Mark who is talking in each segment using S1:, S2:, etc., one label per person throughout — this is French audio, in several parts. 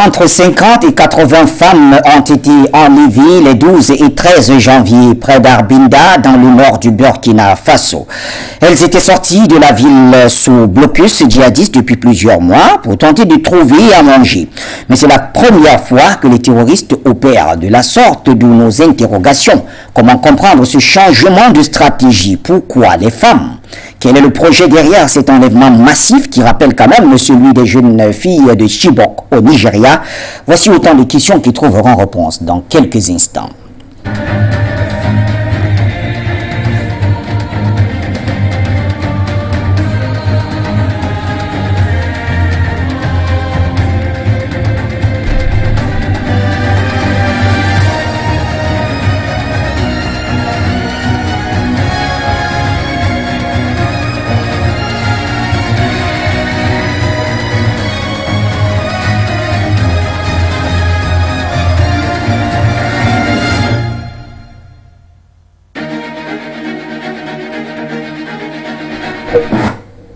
S1: Entre 50 et 80 femmes ont été enlevées les 12 et 13 janvier près d'Arbinda dans le nord du Burkina Faso. Elles étaient sorties de la ville sous blocus djihadiste depuis plusieurs mois pour tenter de trouver à manger. Mais c'est la première fois que les terroristes opèrent de la sorte, de nos interrogations. Comment comprendre ce changement de stratégie? Pourquoi les femmes? Quel est le projet derrière cet enlèvement massif qui rappelle quand même celui des jeunes filles de Chibok au Nigeria? Voici autant de questions qui trouveront réponse dans quelques instants.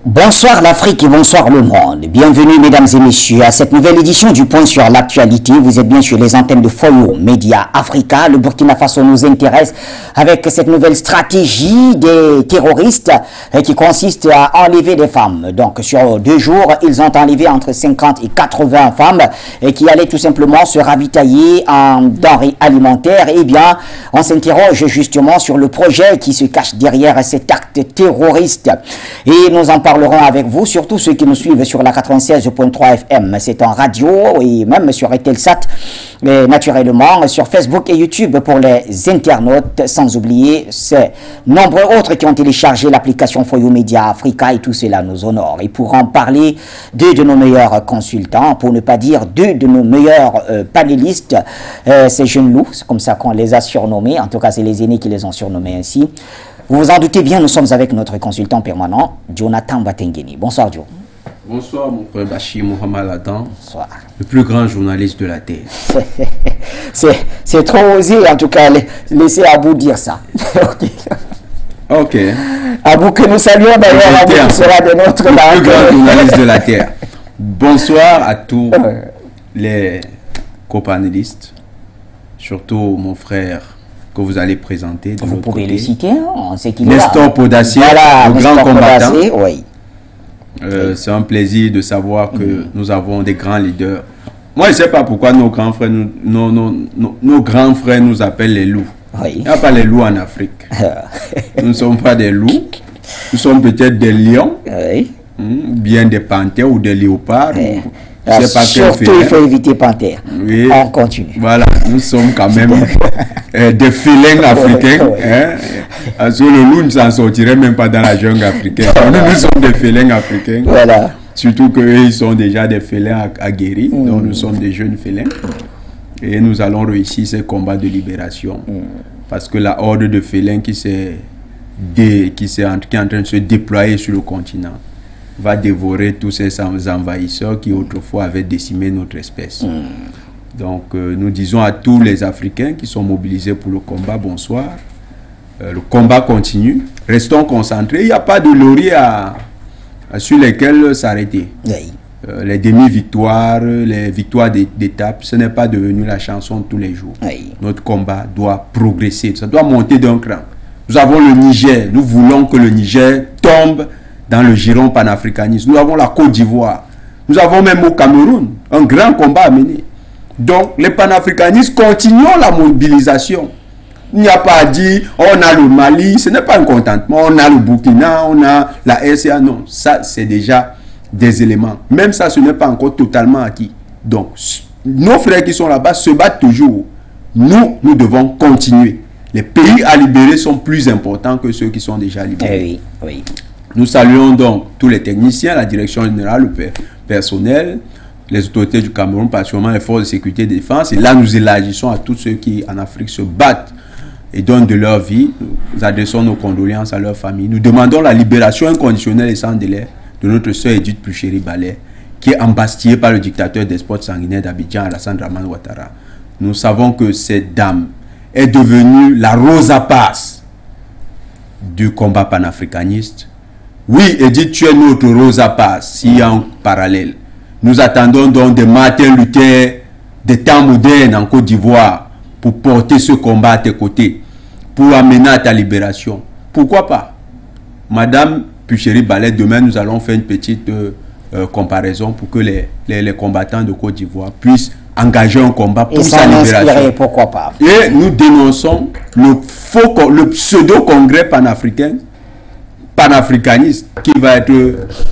S1: Bonsoir l'Afrique et bonsoir le monde. Bienvenue mesdames et messieurs à cette nouvelle édition du Point sur l'actualité. Vous êtes bien sur les antennes de Foyo Média Africa. Le Burkina Faso nous intéresse avec cette nouvelle stratégie des terroristes qui consiste à enlever des femmes. Donc sur 2 jours, ils ont enlevé entre 50 et 80 femmes qui allaient tout simplement se ravitailler en denrées alimentaires. Et bien, on s'interroge justement sur le projet qui se cache derrière cet acte terroriste. Et nous en parlerons avec vous, surtout ceux qui nous suivent sur la 96.3 FM. C'est en radio et même sur Eutelsat, mais naturellement sur Facebook et YouTube pour les internautes, sans oublier ces nombreux autres qui ont téléchargé l'application Foyo Média Africa, et tout cela nous honore. Et pour en parler, 2 de nos meilleurs consultants, pour ne pas dire 2 de nos meilleurs panélistes, ces jeunes loups, c'est comme ça qu'on les a surnommés, en tout cas c'est les aînés qui les ont surnommés ainsi. Vous vous en doutez bien, nous sommes avec notre consultant permanent, Jonathan Batengeni. Bonsoir, Joe.
S2: Bonsoir, mon frère Bachir Mohamed Adam.
S1: Bonsoir.
S2: Le plus grand journaliste de la Terre.
S1: C'est trop osé, en tout cas, laissez Abou dire ça.
S2: Ok.
S1: Abou que nous saluons d'ailleurs, Abou qui sera de notre
S2: le plus grand journaliste de la Terre. Bonsoir à tous les copanélistes, surtout mon frère que vous allez présenter de
S1: vous
S2: l'autre
S1: pouvez
S2: côté.
S1: le citer, hein, on sait qu'il est
S2: Nestor Podacier,
S1: voilà,
S2: le grand combattant.
S1: Oui.
S2: C'est un plaisir de savoir que nous avons des grands leaders. Moi, je ne sais pas pourquoi nos grands frères nous appellent les loups.
S1: Oui.
S2: Il n'y a pas les loups en Afrique. Nous ne sommes pas des loups. Nous sommes peut-être des lions,
S1: Oui.
S2: bien des panthères ou des léopards.
S1: Alors, surtout, il faut éviter panthère.
S2: Oui.
S1: On continue.
S2: Voilà, nous sommes quand même des félins africains. Parce que le loup ne s'en sortirait même pas dans la jungle africaine. Nous sommes des félins africains. Voilà. Surtout qu'eux, ils sont déjà des félins aguerris. Donc nous sommes des jeunes félins. Et nous allons réussir ce combat de libération. Parce que la horde de félins qui est en train de se déployer sur le continent va dévorer tous ces envahisseurs qui autrefois avaient décimé notre espèce. Donc nous disons à tous les Africains qui sont mobilisés pour le combat, bonsoir. Le combat continue. Restons concentrés. Il n'y a pas de lauriers sur lesquels s'arrêter.
S1: Oui.
S2: Les demi-victoires, les victoires d'étape, ce n'est pas devenu la chanson de tous les jours.
S1: Oui.
S2: Notre combat doit progresser. Ça doit monter d'un cran. Nous avons le Niger. Nous voulons que le Niger tombe dans le giron panafricaniste. Nous avons la Côte d'Ivoire. Nous avons même au Cameroun un grand combat à mener. Donc, les panafricanistes, continuons la mobilisation. Il n'y a pas à dire, on a le Mali, ce n'est pas un contentement, on a le Burkina, on a la RCA. Non, ça, c'est déjà des éléments. Même ça, ce n'est pas encore totalement acquis. Donc, nos frères qui sont là-bas se battent toujours. Nous devons continuer. Les pays à libérer sont plus importants que ceux qui sont déjà libérés.
S1: Oui, oui.
S2: Nous saluons donc tous les techniciens, la direction générale, le personnel, les autorités du Cameroun, particulièrement les forces de sécurité et de défense. Et là, nous élargissons à tous ceux qui, en Afrique, se battent et donnent de leur vie. Nous adressons nos condoléances à leurs familles. Nous demandons la libération inconditionnelle et sans délai de notre sœur Edith Pluchéry Ballet, qui est embastillée par le dictateur despote sanguinaire d'Abidjan, Alassane Dramane Ouattara. Nous savons que cette dame est devenue la Rosa Parks du combat panafricaniste. Oui, Edith, tu es notre Rosa Parks, s'il y a un parallèle. Nous attendons donc des Martin Luther, des temps modernes en Côte d'Ivoire pour porter ce combat à tes côtés, pour amener à ta libération. Pourquoi pas? Madame Puchéry Ballet, demain nous allons faire une petite comparaison pour que les combattants de Côte d'Ivoire puissent engager un combat pour sa libération.
S1: Pourquoi pas?
S2: Et nous dénonçons le pseudo-congrès panafricaniste qui va être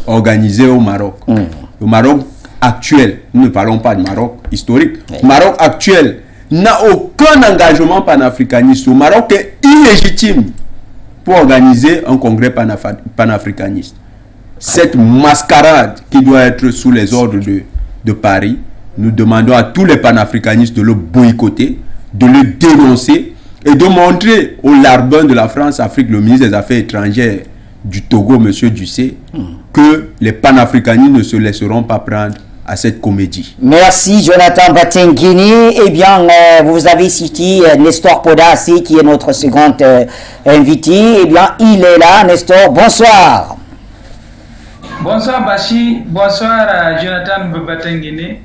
S2: organisé au Maroc. Le Maroc actuel, nous ne parlons pas du Maroc historique, le Maroc actuel n'a aucun engagement panafricaniste. Le Maroc est illégitime pour organiser un congrès panafricaniste. Cette mascarade qui doit être sous les ordres de Paris, nous demandons à tous les panafricanistes de le boycotter, de le dénoncer et de montrer au larbin de la France-Afrique, le ministre des Affaires étrangères du Togo, M. Ducé, que les panafricanistes ne se laisseront pas prendre à cette comédie.
S1: Merci Jonathan Batenguini. Eh bien, vous avez cité Nestor Podassi qui est notre second invité. Eh bien, il est là. Nestor, bonsoir.
S3: Bonsoir Bachi, bonsoir à Jonathan Batenguini.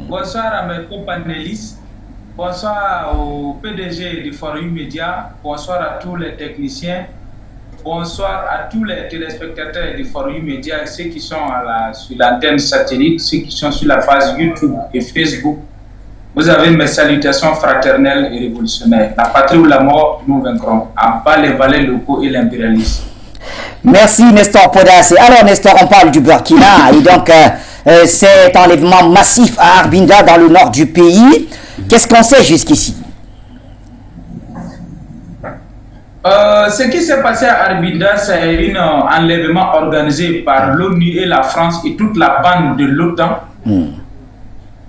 S3: Bonsoir à mes co-panélistes. Bonsoir au PDG du Forum Média. Bonsoir à tous les techniciens. Bonsoir à tous les téléspectateurs du Forum Média, ceux qui sont sur l'antenne satellite, ceux qui sont sur la page YouTube et Facebook. Vous avez mes salutations fraternelles et révolutionnaires. La patrie ou la mort, nous vaincrons. En bas les valets locaux et l'impérialisme.
S1: Merci Nestor Podassi. Alors Nestor, on parle du Burkina et donc cet enlèvement massif à Arbinda dans le nord du pays. Qu'est-ce qu'on sait jusqu'ici?
S3: Ce qui s'est passé à Arbinda, c'est un enlèvement organisé par l'ONU et la France et toute la bande de l'OTAN.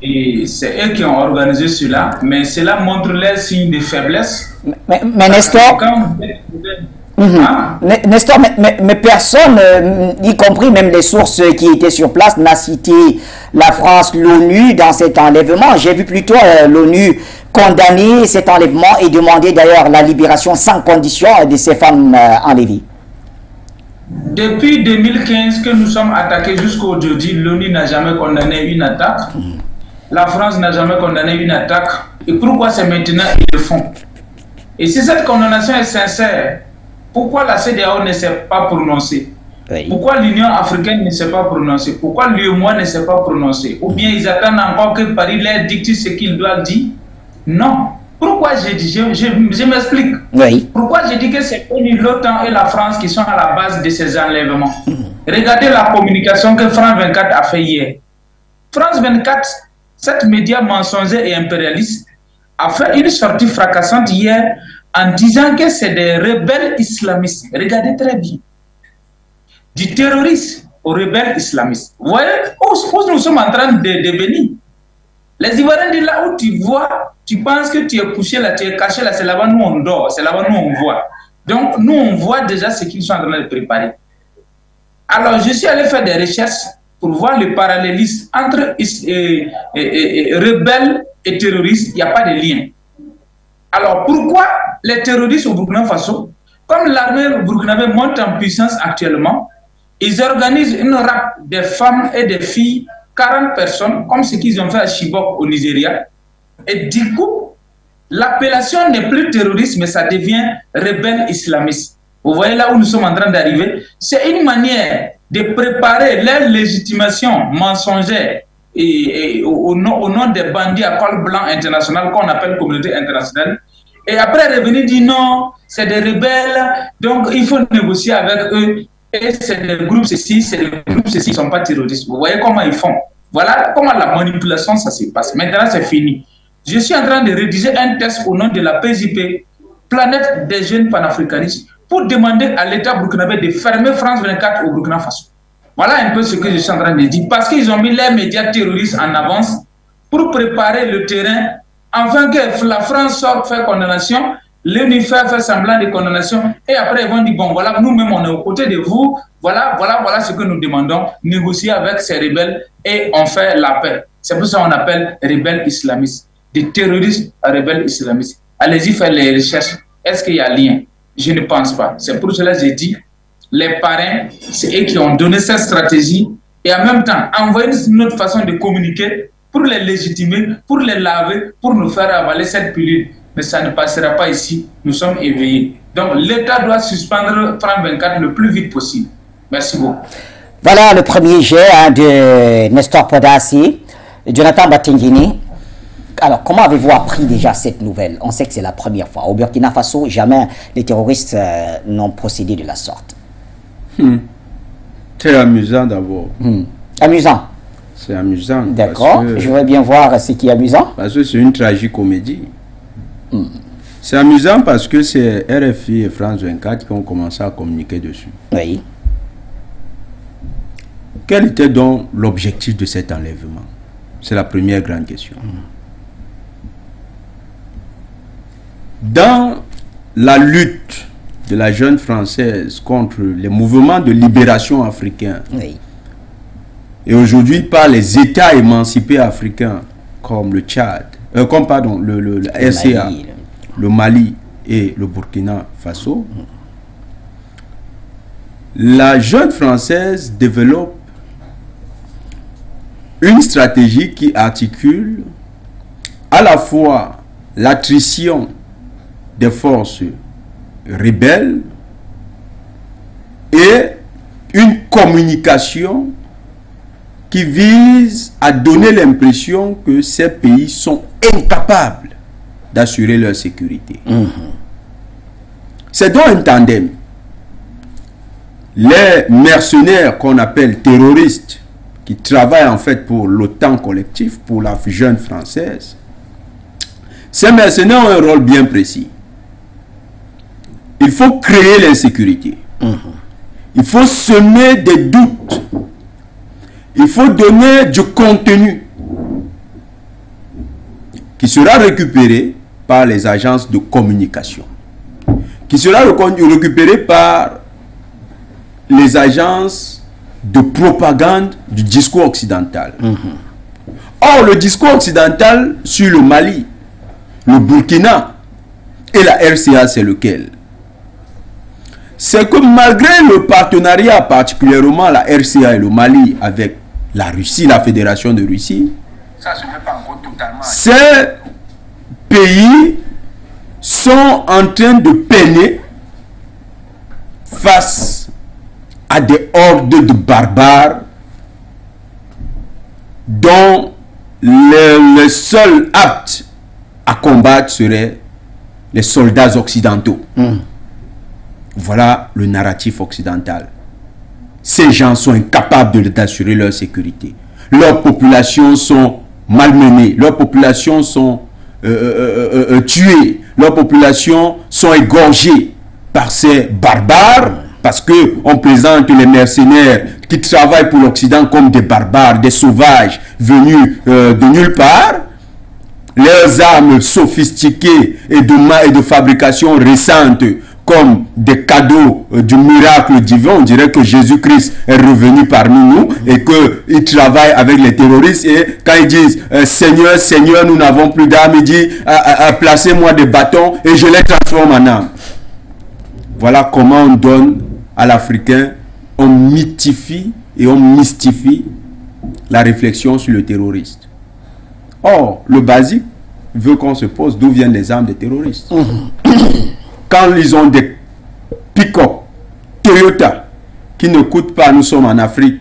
S3: Et c'est eux qui ont organisé cela, mais cela montre les signes de faiblesse.
S1: Mais Nestor, Nestor, mais personne, y compris même les sources qui étaient sur place, n'a cité la France, l'ONU dans cet enlèvement. J'ai vu plutôt l'ONU condamner cet enlèvement et demander d'ailleurs la libération sans condition de ces femmes enlevées.
S3: Depuis 2015 que nous sommes attaqués jusqu'au aujourd'hui, l'ONU n'a jamais condamné une attaque. La France n'a jamais condamné une attaque. Et pourquoi c'est maintenant qu'ils le font? Et si cette condamnation est sincère, pourquoi la CEDEAO ne s'est pas prononcée? Pourquoi l'Union africaine ne s'est pas prononcée? Pourquoi l'UEMOA ne s'est pas prononcée? Ou bien ils attendent encore que Paris leur dicte ce qu'ils doivent dire? Non. Pourquoi j'ai dit? Je m'explique. Pourquoi j'ai dit que c'est l'OTAN et la France qui sont à la base de ces enlèvements? Regardez la communication que France 24 a fait hier. France 24, cette média mensonger et impérialiste, a fait une sortie fracassante hier en disant que c'est des rebelles islamistes. Regardez très bien. Du terrorisme aux rebelles islamistes. Vous voyez où nous sommes en train de devenir. Les Ivoiriens disent là où tu vois, tu penses que tu es couché là, tu es caché là, c'est là-bas nous on dort, c'est là-bas nous on voit. Donc nous on voit déjà ce qu'ils sont en train de préparer. Alors je suis allé faire des recherches pour voir le parallélisme entre rebelles et terroristes. Il n'y a pas de lien. Alors pourquoi les terroristes au Burkina Faso, comme l'armée burkinabé monte en puissance actuellement, ils organisent une rafle des femmes et des filles, 40 personnes, comme ce qu'ils ont fait à Chibok au Nigeria. Et du coup, l'appellation n'est plus terroriste, mais ça devient rebelle islamiste. Vous voyez là où nous sommes en train d'arriver. C'est une manière de préparer leur légitimation mensongère et au nom des bandits à col blanc international qu'on appelle communauté internationale. Et après revenir dire non, c'est des rebelles, donc il faut négocier avec eux. Et c'est des groupes ceci, c'est des groupes ceci, ils ne sont pas terroristes. Vous voyez comment ils font. Voilà comment la manipulation, ça se passe. Maintenant, c'est fini. Je suis en train de rédiger un texte au nom de la PJP, Planète des jeunes panafricanistes, pour demander à l'État burkinabé de fermer France 24 au Burkina Faso. Voilà un peu ce que je suis en train de dire. Parce qu'ils ont mis les médias terroristes en avance pour préparer le terrain, afin que la France sorte faire condamnation, l'ONU fait semblant de condamnation, et après ils vont dire, bon voilà, nous-mêmes on est aux côtés de vous, voilà ce que nous demandons, négocier avec ces rebelles, et on fait la paix. C'est pour ça qu'on appelle rebelles islamistes, des terroristes rebelles islamistes. Allez-y faire les recherches. Est-ce qu'il y a lien? Je ne pense pas. C'est pour cela que j'ai dit, les parrains, c'est eux qui ont donné cette stratégie, et en même temps envoyer une autre façon de communiquer pour les légitimer, pour les laver, pour nous faire avaler cette pilule. Mais ça ne passera pas ici, nous sommes éveillés. Donc l'État doit suspendre France 24 le plus vite possible. Merci beaucoup.
S1: Voilà le premier jet de Nestor Podassi, Jonathan Batengini. Alors, comment avez-vous appris déjà cette nouvelle? On sait que c'est la première fois. Au Burkina Faso, jamais les terroristes n'ont procédé de la sorte.
S2: Très amusant d'abord.
S1: Amusant?
S2: C'est amusant.
S1: D'accord, je voudrais bien voir ce qui est amusant.
S2: Parce que c'est une tragicomédie. C'est amusant parce que c'est RFI et France 24 qui ont commencé à communiquer dessus.
S1: Oui.
S2: Quel était donc l'objectif de cet enlèvement? C'est la première grande question. Dans la lutte de la jeune française contre les mouvements de libération africains,
S1: oui,
S2: et aujourd'hui par les États émancipés africains comme le Tchad, le RCA, le Mali et le Burkina Faso, la jeune française développe une stratégie qui articule à la fois l'attrition des forces rebelles et une communication qui vise à donner l'impression que ces pays sont incapables d'assurer leur sécurité. C'est donc un tandem. Les mercenaires qu'on appelle terroristes, qui travaillent en fait pour l'OTAN collectif, pour la jeune française, ces mercenaires ont un rôle bien précis. Il faut créer l'insécurité. Il faut semer des doutes. Il faut donner du contenu qui sera récupéré par les agences de communication, qui sera récupéré par les agences de propagande du discours occidental. Or, le discours occidental sur le Mali, le Burkina et la RCA, c'est lequel? C'est que malgré le partenariat, particulièrement la RCA et le Mali avec la Russie, la Fédération de Russie, ça se fait pas encore totalement. Ces pays sont en train de peiner face à des hordes de barbares dont les seuls aptes à combattre seraient les soldats occidentaux. Voilà le narratif occidental. Ces gens sont incapables d'assurer leur sécurité. Leurs populations sont malmenées, leurs populations sont tuées, leurs populations sont égorgées par ces barbares, parce qu'on présente les mercenaires qui travaillent pour l'Occident comme des barbares, des sauvages venus de nulle part. Leurs armes sophistiquées et de fabrication récente comme des cadeaux du miracle divin. On dirait que Jésus-Christ est revenu parmi nous et qu'il travaille avec les terroristes. Et quand ils disent Seigneur, Seigneur, nous n'avons plus d'âme, il dit placez-moi des bâtons et je les transforme en âme. Voilà comment on donne à l'Africain, on mythifie et on mystifie la réflexion sur le terroriste. Or, le basique veut qu'on se pose d'où viennent les armes des terroristes. Quand ils ont des pick-up Toyota qui ne coûtent pas, nous sommes en Afrique,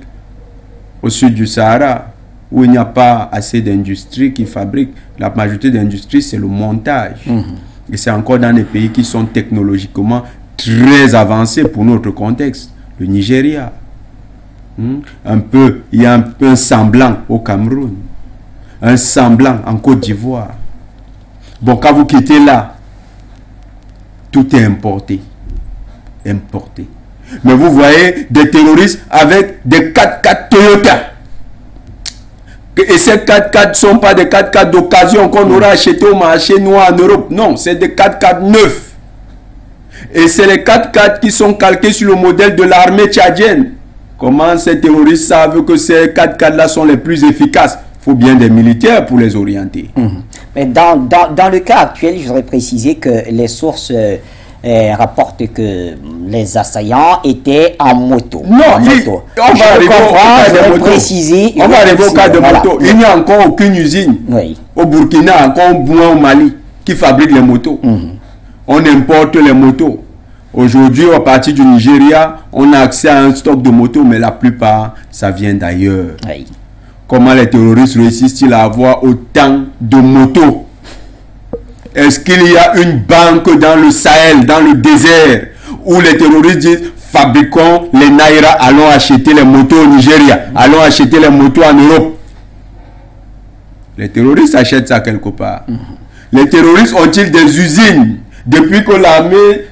S2: au sud du Sahara, où il n'y a pas assez d'industrie qui fabrique. La majorité d'industries, c'est le montage. Et c'est encore dans des pays qui sont technologiquement très avancés pour notre contexte. Le Nigeria. Il y a un semblant au Cameroun. Un semblant en Côte d'Ivoire. Bon, quand vous quittez là, tout est importé. Importé. Mais vous voyez des terroristes avec des 4x4 Toyota. Et ces 4x4 ne sont pas des 4x4 d'occasion qu'on aura acheté au marché noir en Europe. Non, c'est des 4x4 neufs. Et c'est les 4x4 qui sont calqués sur le modèle de l'armée tchadienne. Comment ces terroristes savent que ces 4x4-là sont les plus efficaces? Il faut bien des militaires pour les orienter.
S1: Mais dans le cas actuel, je voudrais préciser que les sources rapporte que les assaillants étaient en moto.
S2: Non, on va arriver au cas de moto. Il n'y a encore aucune usine au Burkina, encore moins au Mali, qui fabrique les motos. On importe les motos. Aujourd'hui, à partir du Nigeria, on a accès à un stock de motos, mais la plupart, ça vient d'ailleurs. Comment les terroristes réussissent-ils à avoir autant de motos? Est-ce qu'il y a une banque dans le Sahel, dans le désert, où les terroristes disent fabriquons les Naira, allons acheter les motos au Nigeria, allons acheter les motos en Europe? Les terroristes achètent ça quelque part. Les terroristes ont-ils des usines? Depuis que l'armée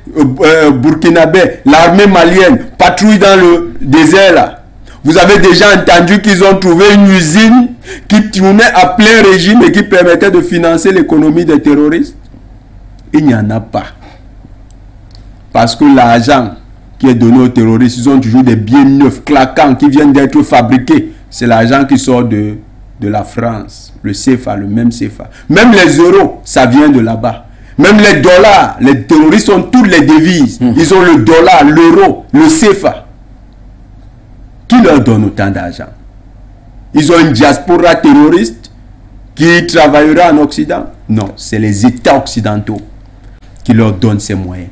S2: burkinabé, l'armée malienne patrouille dans le désert là, vous avez déjà entendu qu'ils ont trouvé une usine qui tournait à plein régime et qui permettait de financer l'économie des terroristes? Il n'y en a pas. Parce que l'argent qui est donné aux terroristes, ils ont toujours des biens neufs, claquants, qui viennent d'être fabriqués. C'est l'argent qui sort de la France, le CFA, le même CFA. Même les euros, ça vient de là-bas. Même les dollars, les terroristes ont toutes les devises. Ils ont le dollar, l'euro, le CFA. Qui leur donne autant d'argent? Ils ont une diaspora terroriste qui travaillera en Occident? Non, c'est les États occidentaux qui leur donnent ces moyens.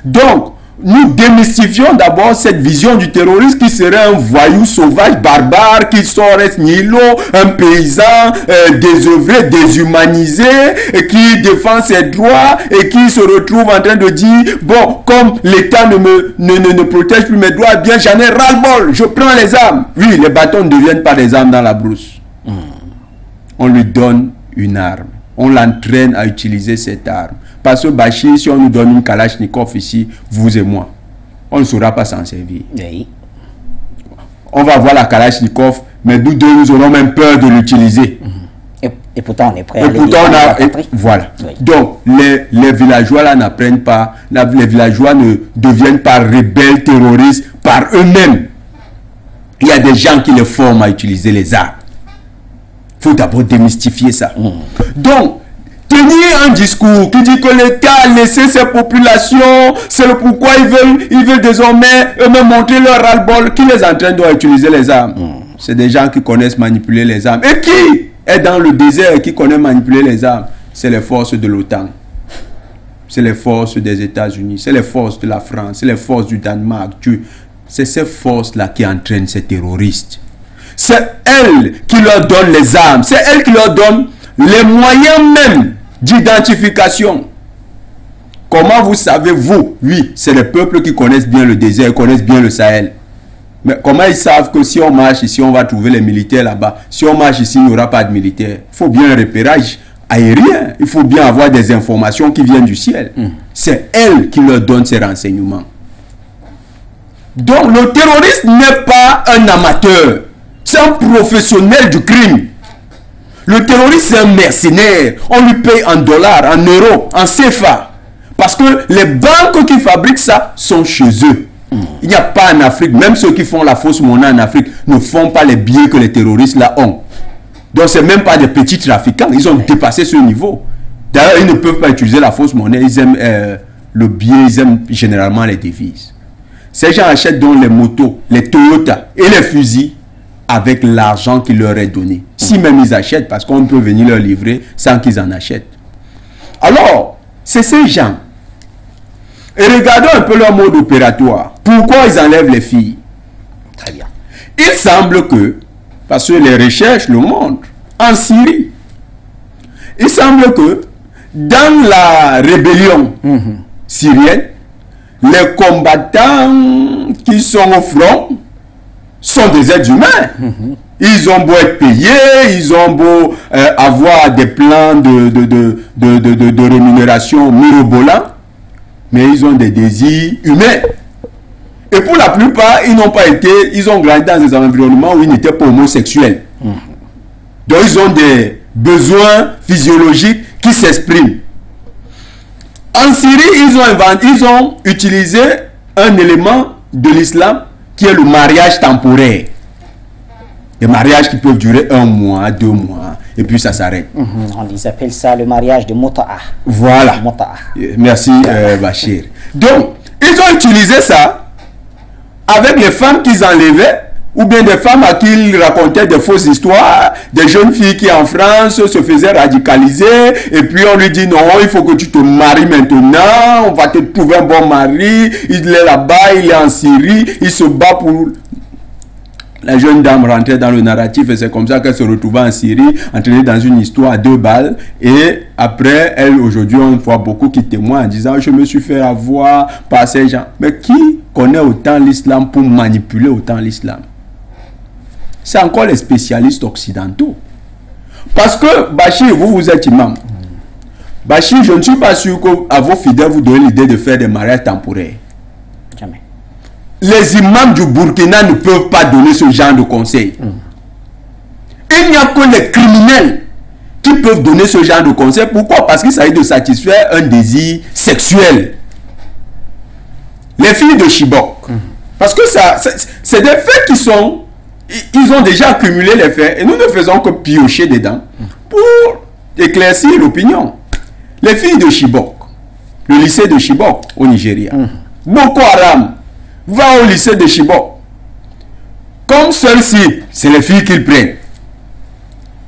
S2: Donc, nous démystifions d'abord cette vision du terroriste qui serait un voyou sauvage, barbare, qui sort nihilo, un paysan désœuvré, déshumanisé, et qui défend ses droits et qui se retrouve en train de dire bon, comme l'État ne protège plus mes droits, bien j'en ai ras-le-bol, je prends les armes. Oui, les bâtons ne deviennent pas des armes dans la brousse. On lui donne une arme. On l'entraîne à utiliser cette arme. Parce que Bachir, si on nous donne une Kalachnikov ici, vous et moi, on ne saura pas s'en servir. Oui. On va voir la Kalachnikov, mais nous deux, nous aurons même peur de l'utiliser.
S1: Et pourtant, on est prêt à
S2: voilà. Oui. Donc, les villageois là n'apprennent pas, les villageois ne deviennent pas rebelles terroristes par eux-mêmes. Il y a des gens qui les forment à utiliser les armes. Il faut d'abord démystifier ça. Donc, tenir un discours qui dit que l'État a laissé ses populations, c'est le pourquoi ils veulent désormais eux-mêmes montrer leur ras-le-bol. Qui les entraîne à utiliser les armes? C'est des gens qui connaissent manipuler les armes. Et qui est dans le désert et qui connaît manipuler les armes? C'est les forces de l'OTAN. C'est les forces des États-Unis. C'est les forces de la France. C'est les forces du Danemark. C'est ces forces-là qui entraînent ces terroristes. C'est elles qui leur donnent les armes. C'est elles qui leur donnent les moyens même d'identification. Comment vous savez, vous? Oui, c'est les peuples qui connaissent bien le désert, connaissent bien le Sahel. Mais comment ils savent que si on marche ici, on va trouver les militaires là-bas? Si on marche ici, il n'y aura pas de militaires. Il faut bien un repérage aérien. Il faut bien avoir des informations qui viennent du ciel. C'est elles qui leur donnent ces renseignements. Donc, le terroriste n'est pas un amateur. C'est un professionnel du crime. Le terroriste, c'est un mercenaire. On lui paye en dollars, en euros, en CFA. Parce que les banques qui fabriquent ça sont chez eux. Il n'y a pas en Afrique, même ceux qui font la fausse monnaie en Afrique ne font pas les billets que les terroristes là ont. Donc, ce n'est même pas des petits trafiquants. Ils ont dépassé ce niveau. D'ailleurs, ils ne peuvent pas utiliser la fausse monnaie. Ils aiment le billet, ils aiment généralement les devises. Ces gens achètent donc les motos, les Toyota et les fusils avec l'argent qui leur est donné. Si même ils achètent, parce qu'on peut venir leur livrer sans qu'ils en achètent. Alors, c'est ces gens. Et regardons un peu leur mode opératoire. Pourquoi ils enlèvent les filles?
S1: Très bien.
S2: Il semble que, parce que les recherches le montrent, en Syrie, il semble que dans la rébellion syrienne, les combattants qui sont au front sont des êtres humains. Ils ont beau être payés, ils ont beau avoir des plans de rémunération mirobolants, mais ils ont des désirs humains. Et pour la plupart, ils n'ont pas été, ils ont grandi dans des environnements où ils n'étaient pas homosexuels. Donc ils ont des besoins physiologiques qui s'expriment. En Syrie, ils ont utilisé un élément de l'islam qui est le mariage temporaire. Des mariages qui peuvent durer 1 mois, 2 mois. et puis ça s'arrête.
S1: On appelle ça le mariage de Mota'a.
S2: Voilà.
S1: Mota'a.
S2: Merci Bachir. Donc, ils ont utilisé ça avec les femmes qu'ils enlevaient, ou bien des femmes à qui ils racontaient des fausses histoires, des jeunes filles qui en France se faisaient radicaliser, et puis on lui dit non, il faut que tu te maries maintenant, on va te trouver un bon mari, il est là-bas, il est en Syrie, il se bat pour... La jeune dame rentrait dans le narratif et c'est comme ça qu'elle se retrouvait en Syrie, entraînée dans une histoire à 2 balles. Et après, elle, aujourd'hui, on voit beaucoup qui témoignent en disant « Je me suis fait avoir par ces gens ». Mais qui connaît autant l'islam pour manipuler autant l'islam? C'est encore les spécialistes occidentaux. Parce que, Bachir, vous êtes imam. Bachir, je ne suis pas sûr qu'à vos fidèles, vous donnez l'idée de faire des mariages temporaires.
S1: Jamais.
S2: Les imams du Burkina ne peuvent pas donner ce genre de conseils. Il n'y a que les criminels qui peuvent donner ce genre de conseils. Pourquoi? Parce qu'il s'agit de satisfaire un désir sexuel. Les filles de Chibok. Parce que ça, c'est des faits qui sont... Ils ont déjà accumulé les faits et nous ne faisons que piocher dedans pour éclaircir l'opinion. Les filles de Chibok, le lycée de Chibok au Nigeria, Boko Haram va au lycée de Chibok. Comme seul cible, c'est les filles qu'ils prennent.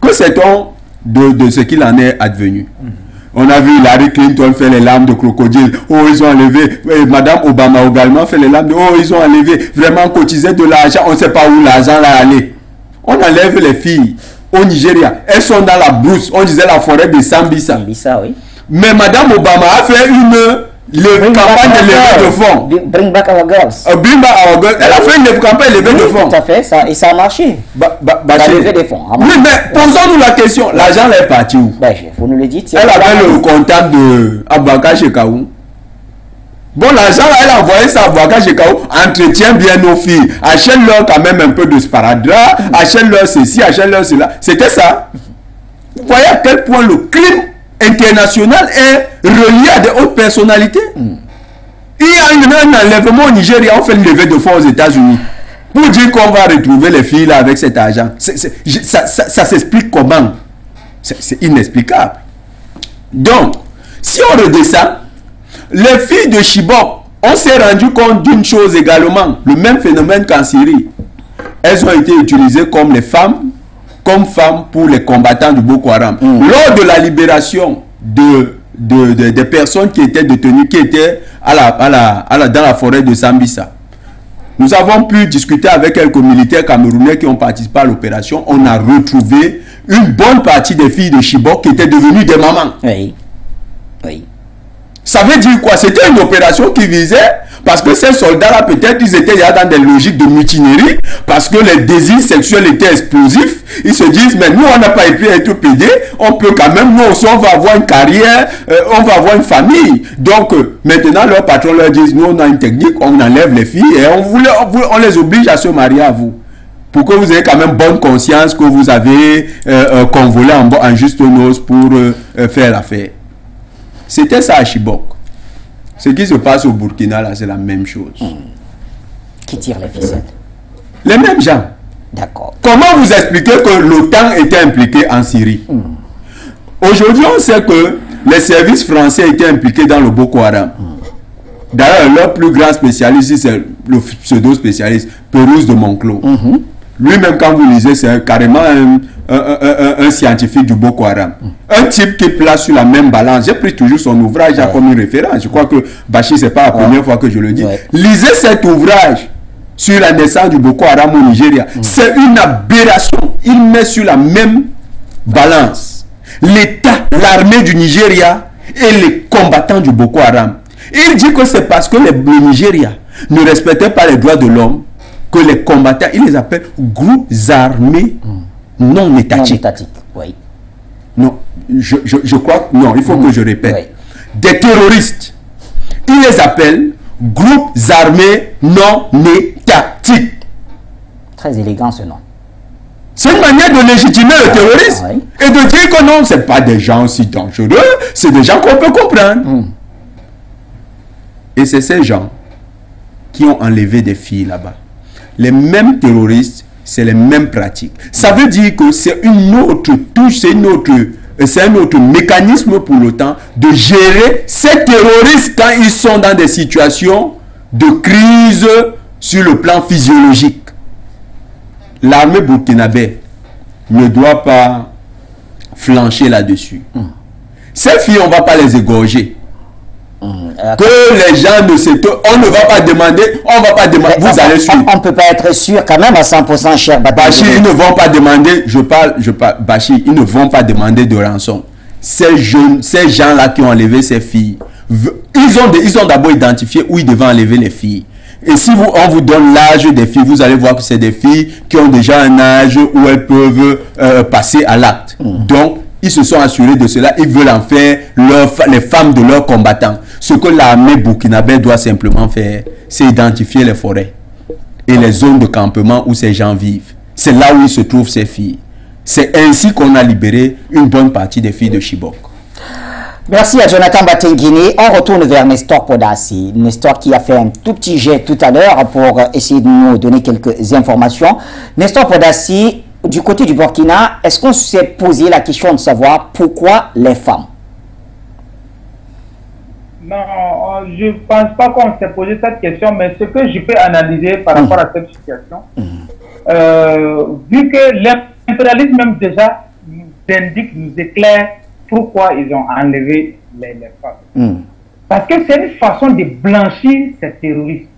S2: Que sait-on de ce qu'il en est advenu? On a vu Hillary Clinton faire les larmes de crocodile. Oh, ils ont enlevé. Madame Obama également fait les larmes de... Oh, ils ont enlevé. Vraiment cotisé de l'argent. On ne sait pas où l'argent va aller. On enlève les filles au Nigeria. Elles sont dans la brousse. On disait la forêt de Sambisa.
S1: Sambisa, oui.
S2: Mais Madame Obama a fait une campagne de levée de fonds.
S1: Bring back our girls.
S2: Bring back our girls. Elle a fait une campagne de levée de fonds.
S1: Tout à fait. Ça, et ça a marché. La levée des fonds.
S2: Oui, mais posons-nous la question. L'argent est parti où?
S1: Vous nous le dites.
S2: Elle avait le contact de Abouaka Chekaou. Bon, l'argent, elle a envoyé ça à Abouaka Chekaou. Entretient bien nos filles. Achète-leur quand même un peu de sparadrap. Achète-leur ceci, achète-leur cela. C'était ça. Vous voyez à quel point le crime international est relié à des hautes personnalités. Il y a un enlèvement au Nigeria, on fait une levée de fonds aux États-Unis pour dire qu'on va retrouver les filles là avec cet argent. Ça s'explique comment? C'est inexplicable. Donc, si on redescend, les filles de Chibok, on s'est rendu compte d'une chose également, le même phénomène qu'en Syrie. Elles ont été utilisées comme les femmes, pour les combattants du Boko Haram. Lors de la libération des personnes qui étaient détenues, qui étaient dans la forêt de Sambisa, nous avons pu discuter avec quelques militaires camerounais qui ont participé à l'opération. On a retrouvé une bonne partie des filles de Chibok qui étaient devenues des mamans.
S1: Oui. Oui.
S2: Ça veut dire quoi? C'était une opération qui visait, parce que ces soldats-là, peut-être, ils étaient déjà dans des logiques de mutinerie, parce que les désirs sexuels étaient explosifs. Ils se disent, mais nous, on n'a pas pu être pédés, on peut quand même, nous aussi, on va avoir une carrière, on va avoir une famille. Donc, maintenant, leurs patrons leur disent, nous, on a une technique, on enlève les filles et on les oblige à se marier à vous. Pour que vous ayez quand même bonne conscience que vous avez convolé en juste noces pour faire l'affaire. C'était ça à Chibok. Ce qui se passe au Burkina, là, c'est la même chose.
S1: Qui tire les ficelles?
S2: Les mêmes gens.
S1: D'accord.
S2: Comment vous expliquez que l'OTAN était impliqué en Syrie? Aujourd'hui, on sait que les services français étaient impliqués dans le Boko Haram. D'ailleurs, leur plus grand spécialiste, c'est le pseudo-spécialiste, Pérouse de Monclos. Lui-même, quand vous lisez, c'est carrément un scientifique du Boko Haram. Un type qui place sur la même balance. J'ai pris toujours son ouvrage comme une référence. Je crois que Bachir, ce n'est pas la première fois que je le dis. Lisez cet ouvrage sur la naissance du Boko Haram au Nigeria. C'est une aberration. Il met sur la même balance l'État, l'armée du Nigeria et les combattants du Boko Haram. Il dit que c'est parce que le Nigeria ne respectait pas les droits de l'homme que les combattants, il les appelle groupes armés non étatiques.
S1: Non étatiques, oui.
S2: Non, je crois, non, il faut que je répète. Oui. Des terroristes, il les appelle groupes armés non étatiques.
S1: Très élégant ce nom.
S2: C'est une manière de légitimer le terrorisme et de dire que non, ce n'est pas des gens si dangereux, c'est des gens qu'on peut comprendre. Et c'est ces gens qui ont enlevé des filles là-bas. Les mêmes terroristes c'est les mêmes pratiques. Ça veut dire que c'est une autre touche, c'est un autre mécanisme pour l'OTAN de gérer ces terroristes quand ils sont dans des situations de crise sur le plan physiologique. L'armée burkinabé ne doit pas flancher là-dessus. Ces filles, on ne va pas les égorger. Que les gens ne s'étonnent, on ne va pas demander, vous allez suivre.
S1: On ne peut pas être sûr quand même à 100%, cher
S2: Bachir, ils ne vont pas demander, Bachir, ils ne vont pas demander de rançon. Ces gens-là qui ont enlevé ces filles, ils ont d'abord identifié où ils devaient enlever les filles. Et si on vous donne l'âge des filles, vous allez voir que c'est des filles qui ont déjà un âge où elles peuvent passer à l'acte. Donc, ils se sont assurés de cela. Ils veulent en faire les femmes de leurs combattants. Ce que l'armée burkinabé doit simplement faire, c'est identifier les forêts et les zones de campement où ces gens vivent. C'est là où ils se trouvent, ces filles. C'est ainsi qu'on a libéré une bonne partie des filles de Chibok.
S1: Merci à Jonathan Batengini. On retourne vers Nestor Podassi. Nestor qui a fait un tout petit jet tout à l'heure pour essayer de nous donner quelques informations. Nestor Podassi, du côté du Burkina, est-ce qu'on s'est posé la question de savoir pourquoi les femmes?
S4: Non, je ne pense pas qu'on s'est posé cette question, mais ce que je peux analyser par rapport à cette situation, vu que l'impérialisme même déjà nous indique, nous éclaire pourquoi ils ont enlevé les femmes. Parce que c'est une façon de blanchir ces terroristes.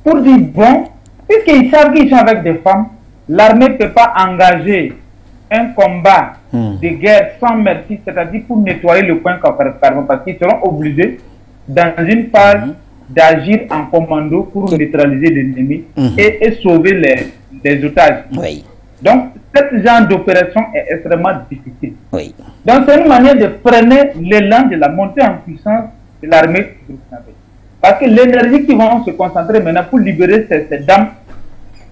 S4: Pour dire, bon, puisqu'ils savent qu'ils sont avec des femmes, l'armée ne peut pas engager un combat de guerre sans merci, c'est-à-dire pour nettoyer le coin carrément, parce qu'ils seront obligés, dans une phase, d'agir en commando pour neutraliser l'ennemi et sauver les otages.
S1: Oui.
S4: Donc, ce genre d'opération est extrêmement difficile.
S1: Oui.
S4: Donc, c'est une manière de freiner l'élan de la montée en puissance de l'armée burkinabé. Parce que l'énergie qui vont se concentrer maintenant pour libérer ces dames,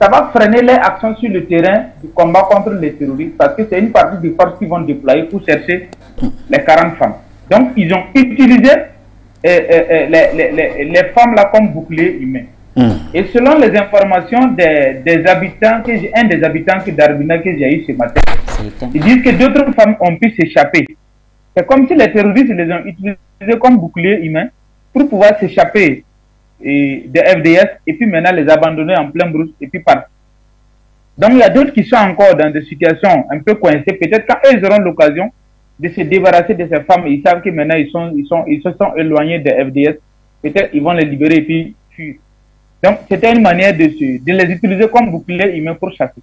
S4: ça va freiner les actions sur le terrain du combat contre les terroristes, parce que c'est une partie des forces qui vont déployer pour chercher les 40 femmes. Donc, ils ont utilisé les femmes là comme bouclier humain. Et selon les informations des habitants, un des habitants d'Arbina que j'ai eu ce matin, ils disent que d'autres femmes ont pu s'échapper. C'est comme si les terroristes les ont utilisés comme bouclier humain pour pouvoir s'échapper de FDS et puis maintenant les abandonner en plein brousse et puis partir. Donc il y a d'autres qui sont encore dans des situations un peu coincées. Peut-être quand ils auront l'occasion de se débarrasser de ces femmes, ils savent que maintenant ils se sont éloignés de FDS, peut-être ils vont les libérer et puis fuir. Donc c'était une manière de les utiliser comme bouclier humain pour chasser.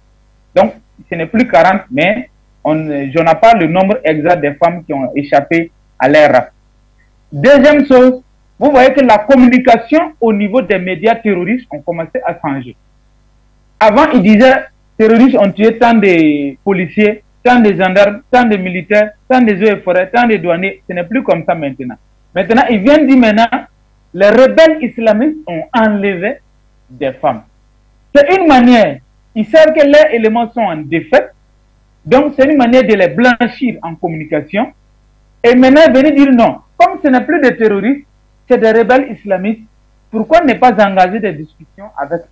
S4: Donc ce n'est plus 40, mais je n'ai pas le nombre exact des femmes qui ont échappé à leur rap. Deuxième chose, vous voyez que la communication au niveau des médias terroristes ont commencé à changer. Avant, ils disaient terroristes ont tué tant de policiers, tant de gendarmes, tant de militaires, tant de eaux et forêts, tant de douaniers. Ce n'est plus comme ça maintenant. Maintenant, ils viennent dire maintenant, les rebelles islamistes ont enlevé des femmes. C'est une manière, ils savent que leurs éléments sont en défaite, donc c'est une manière de les blanchir en communication. Et maintenant, venir dire non, comme ce n'est plus des terroristes, c'est des rebelles islamistes, pourquoi ne pas engager des discussions avec eux?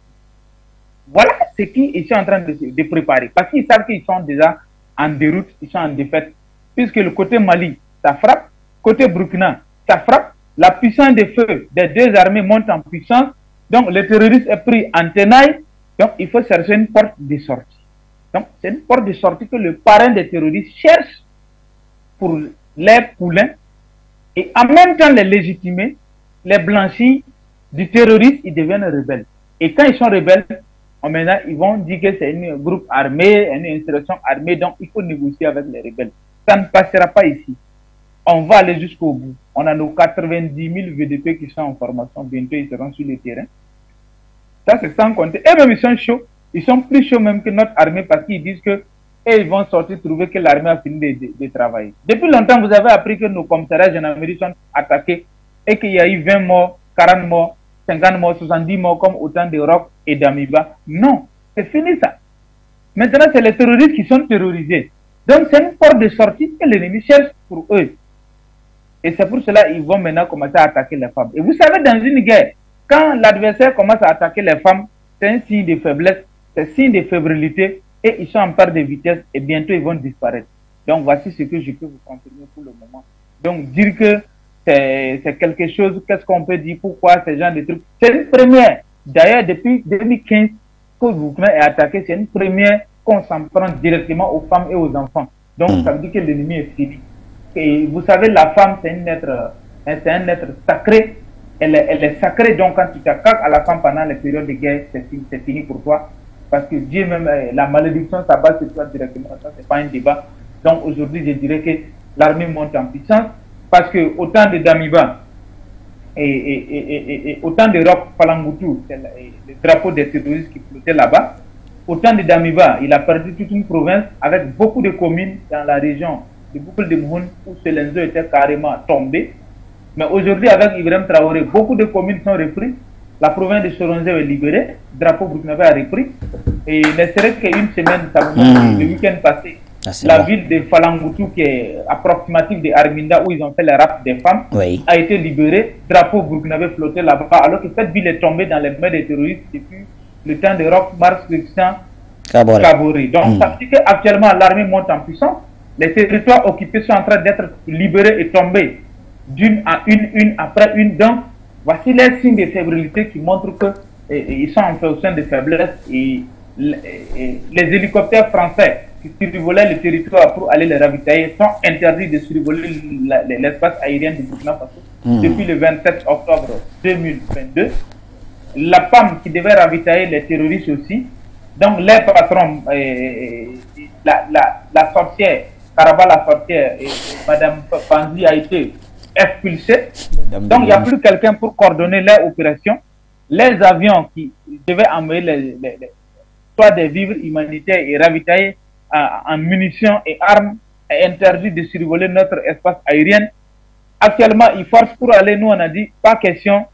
S4: Voilà ce qu'ils sont en train de préparer. Parce qu'ils savent qu'ils sont déjà en déroute, ils sont en défaite. Puisque le côté Mali, ça frappe, côté Burkina, ça frappe, la puissance des feux des deux armées monte en puissance, donc le terroriste est pris en tenaille, donc il faut chercher une porte de sortie. Donc c'est une porte de sortie que le parrain des terroristes cherche pour les poulains et en même temps les légitimer, les blanchis du terroriste, ils deviennent rebelles. Et quand ils sont rebelles, maintenant ils vont dire que c'est un groupe armé, une insurrection armée, donc il faut négocier avec les rebelles. Ça ne passera pas ici. On va aller jusqu'au bout. On a nos 90 000 VDP qui sont en formation, bientôt ils seront sur le terrain. Ça c'est sans compter. Et même ils sont chauds, ils sont plus chauds même que notre armée parce qu'ils disent que et ils vont sortir trouver que l'armée a fini de travailler. Depuis longtemps, vous avez appris que nos commissariats gendarmerie sont attaqués et qu'il y a eu 20 morts, 40 morts, 50 morts, 70 morts comme autant de Roc et d'Amiba. Non, c'est fini ça. Maintenant, c'est les terroristes qui sont terrorisés. Donc, c'est une porte de sortie que l'ennemi cherche pour eux. Et c'est pour cela qu'ils vont maintenant commencer à attaquer les femmes. Et vous savez, dans une guerre, quand l'adversaire commence à attaquer les femmes, c'est un signe de faiblesse c'est signe de fébrilité et ils sont en perte de vitesse et bientôt ils vont disparaître. Donc voici ce que je peux vous confirmer pour le moment. Donc dire que c'est quelque chose, qu'est-ce qu'on peut dire, pourquoi ce genre de trucs, c'est une première. D'ailleurs, depuis 2015 que le Burkina est attaqué, c'est une première qu'on s'en prend directement aux femmes et aux enfants. Donc ça veut dire que l'ennemi est fini. Et vous savez, la femme, c'est un être sacré. Elle est sacrée, donc quand tu t'attaques à la femme pendant les périodes de guerre, c'est fini pour toi. Parce que Dieu même, la malédiction s'abat sur toi directement, ça c'est pas un débat. Donc aujourd'hui, je dirais que l'armée monte en puissance, parce que autant de Damiba et autant de Roch Falangutu, c'est le drapeau des terroristes qui flottait là-bas, autant de Damiba, il a perdu toute une province avec beaucoup de communes dans la région de Boucle de Mouhoun où Selenzo était carrément tombé. Mais aujourd'hui, avec Ibrahim Traoré, beaucoup de communes sont reprises. La province de Soronzé est libérée, le drapeau burkinabé a repris. Et ne serait-ce qu'une semaine, le week-end passé, la ville de Falangutu, qui est approximative de Arminda, où ils ont fait les rapes des femmes, a été libérée. Le drapeau burkinabé flottait là-bas, alors que cette ville est tombée dans les mains des terroristes depuis le temps de Roch Marc Christian Kabore. Donc, ça veut dire qu'actuellement, l'armée monte en puissance. Les territoires occupés sont en train d'être libérés et tombés d'une à une après une. Donc, voici les signes de fébrilité qui montrent qu'ils sont en position de faiblesse. Et les hélicoptères français qui survolaient le territoire pour aller les ravitailler sont interdits de survoler l'espace aérien du Burkina Faso depuis le 27 octobre 2022. La PAM qui devait ravitailler les terroristes aussi. Donc, les patrons, la sorcière, Karaba la sorcière, et Madame Panzi a été expulsée. Donc, il n'y a plus quelqu'un pour coordonner les opérations. Les avions qui devaient envoyer soit des vivres humanitaires et ravitailler en munitions et armes est interdit de survoler notre espace aérien. Actuellement, ils forcent pour aller, nous on a dit, pas question,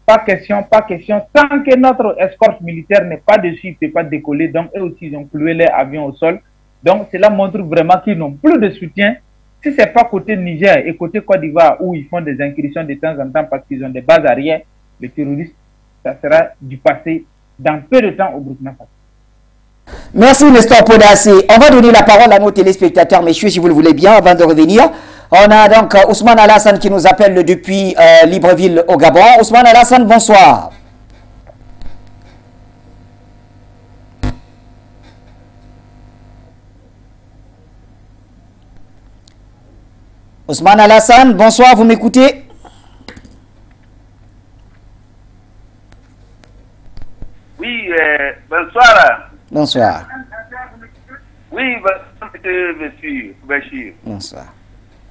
S4: tant que notre escorte militaire n'est pas dessus, il ne peut pas décoller. Donc, eux aussi, ils ont cloué les avions au sol. Donc, cela montre vraiment qu'ils n'ont plus de soutien. Si ce n'est pas côté Niger et côté Côte d'Ivoire où ils font des incursions de temps en temps parce qu'ils ont des bases arrière, les terroristes, ça sera du passé dans peu de temps au Burkina Faso.
S1: Merci Nestor Podassi. On va donner la parole à nos téléspectateurs, messieurs, si vous le voulez bien, avant de revenir. On a donc Ousmane Alassane qui nous appelle depuis Libreville au Gabon. Ousmane Alassane, bonsoir. Ousmane Alassane, bonsoir, vous m'écoutez?
S5: Oui, bonsoir.
S1: Bonsoir.
S5: Oui, monsieur Bachir.
S1: Bonsoir.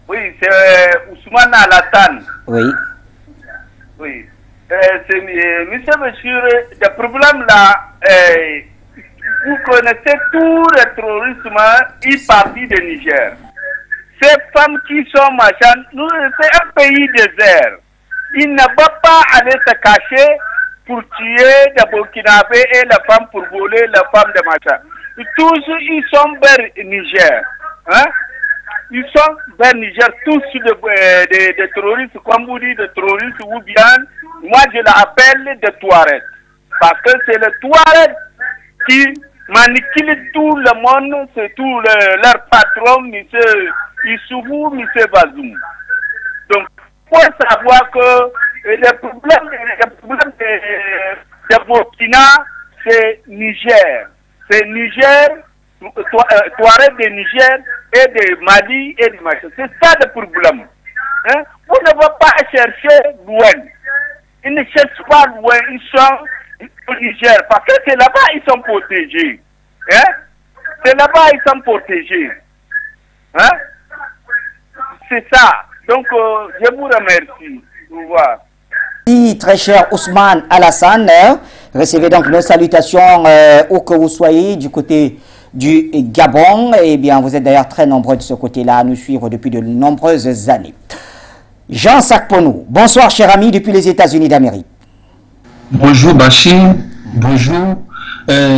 S5: Oui, c'est Ousmane Alassane.
S1: Oui.
S5: Oui. C'est monsieur Bachir, le problème là, vous connaissez tout le terrorisme, il partit de Niger. Ces femmes qui sont machin, c'est un pays désert. Ils ne vont pas aller se cacher pour tuer les Burkinabés et les femmes pour voler les femmes de machin. Tous, ils sont vers Niger. Hein? Ils sont vers Niger, tous des terroristes, comme vous dites, des terroristes ou bien, moi je l'appelle des Touaregs. Parce que c'est le Touareg qui manipule tout le monde, c'est tout leur patron, M. Issoufou, M. Bazoum. Donc, il faut savoir que le problème de Burkina, c'est Niger. C'est Niger, Touareg de Niger et de Mali et de machin. C'est ça le problème. Hein? Vous ne pouvez pas chercher loin. Ils ne cherchent pas loin, ils sont au Niger. Parce que c'est là-bas ils sont protégés. Hein? C'est là-bas ils sont protégés. Hein? C'est ça. Donc, je vous remercie. Au revoir.
S1: Merci, très cher Ousmane Alassane. Recevez donc nos salutations où que vous soyez du côté du Gabon. Eh bien, vous êtes d'ailleurs très nombreux de ce côté-là à nous suivre depuis de nombreuses années. Jean Sakponou, bonsoir cher ami depuis les États-Unis d'Amérique.
S6: Bonjour Bachir, bonjour.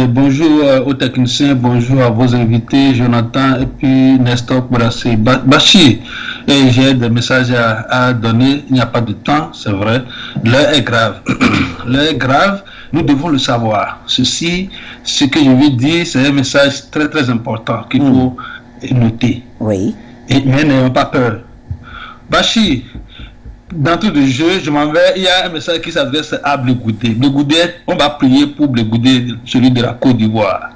S6: Bonjour aux techniciens, bonjour à vos invités, Jonathan et puis Nestor Podassi. Bachir, j'ai des messages à donner, il n'y a pas de temps, c'est vrai. L'heure est grave. L'heure est grave Nous devons le savoir. Ceci, ce que je veux dire, c'est un message très très important qu'il faut noter.
S1: Oui.
S6: Mais n'ayons pas peur. Bachir, d'entrée de jeu, je m'en vais, il y a un message qui s'adresse à Blegoudé. Blegoudé, on va prier pour Blegoudé, celui de la Côte d'Ivoire.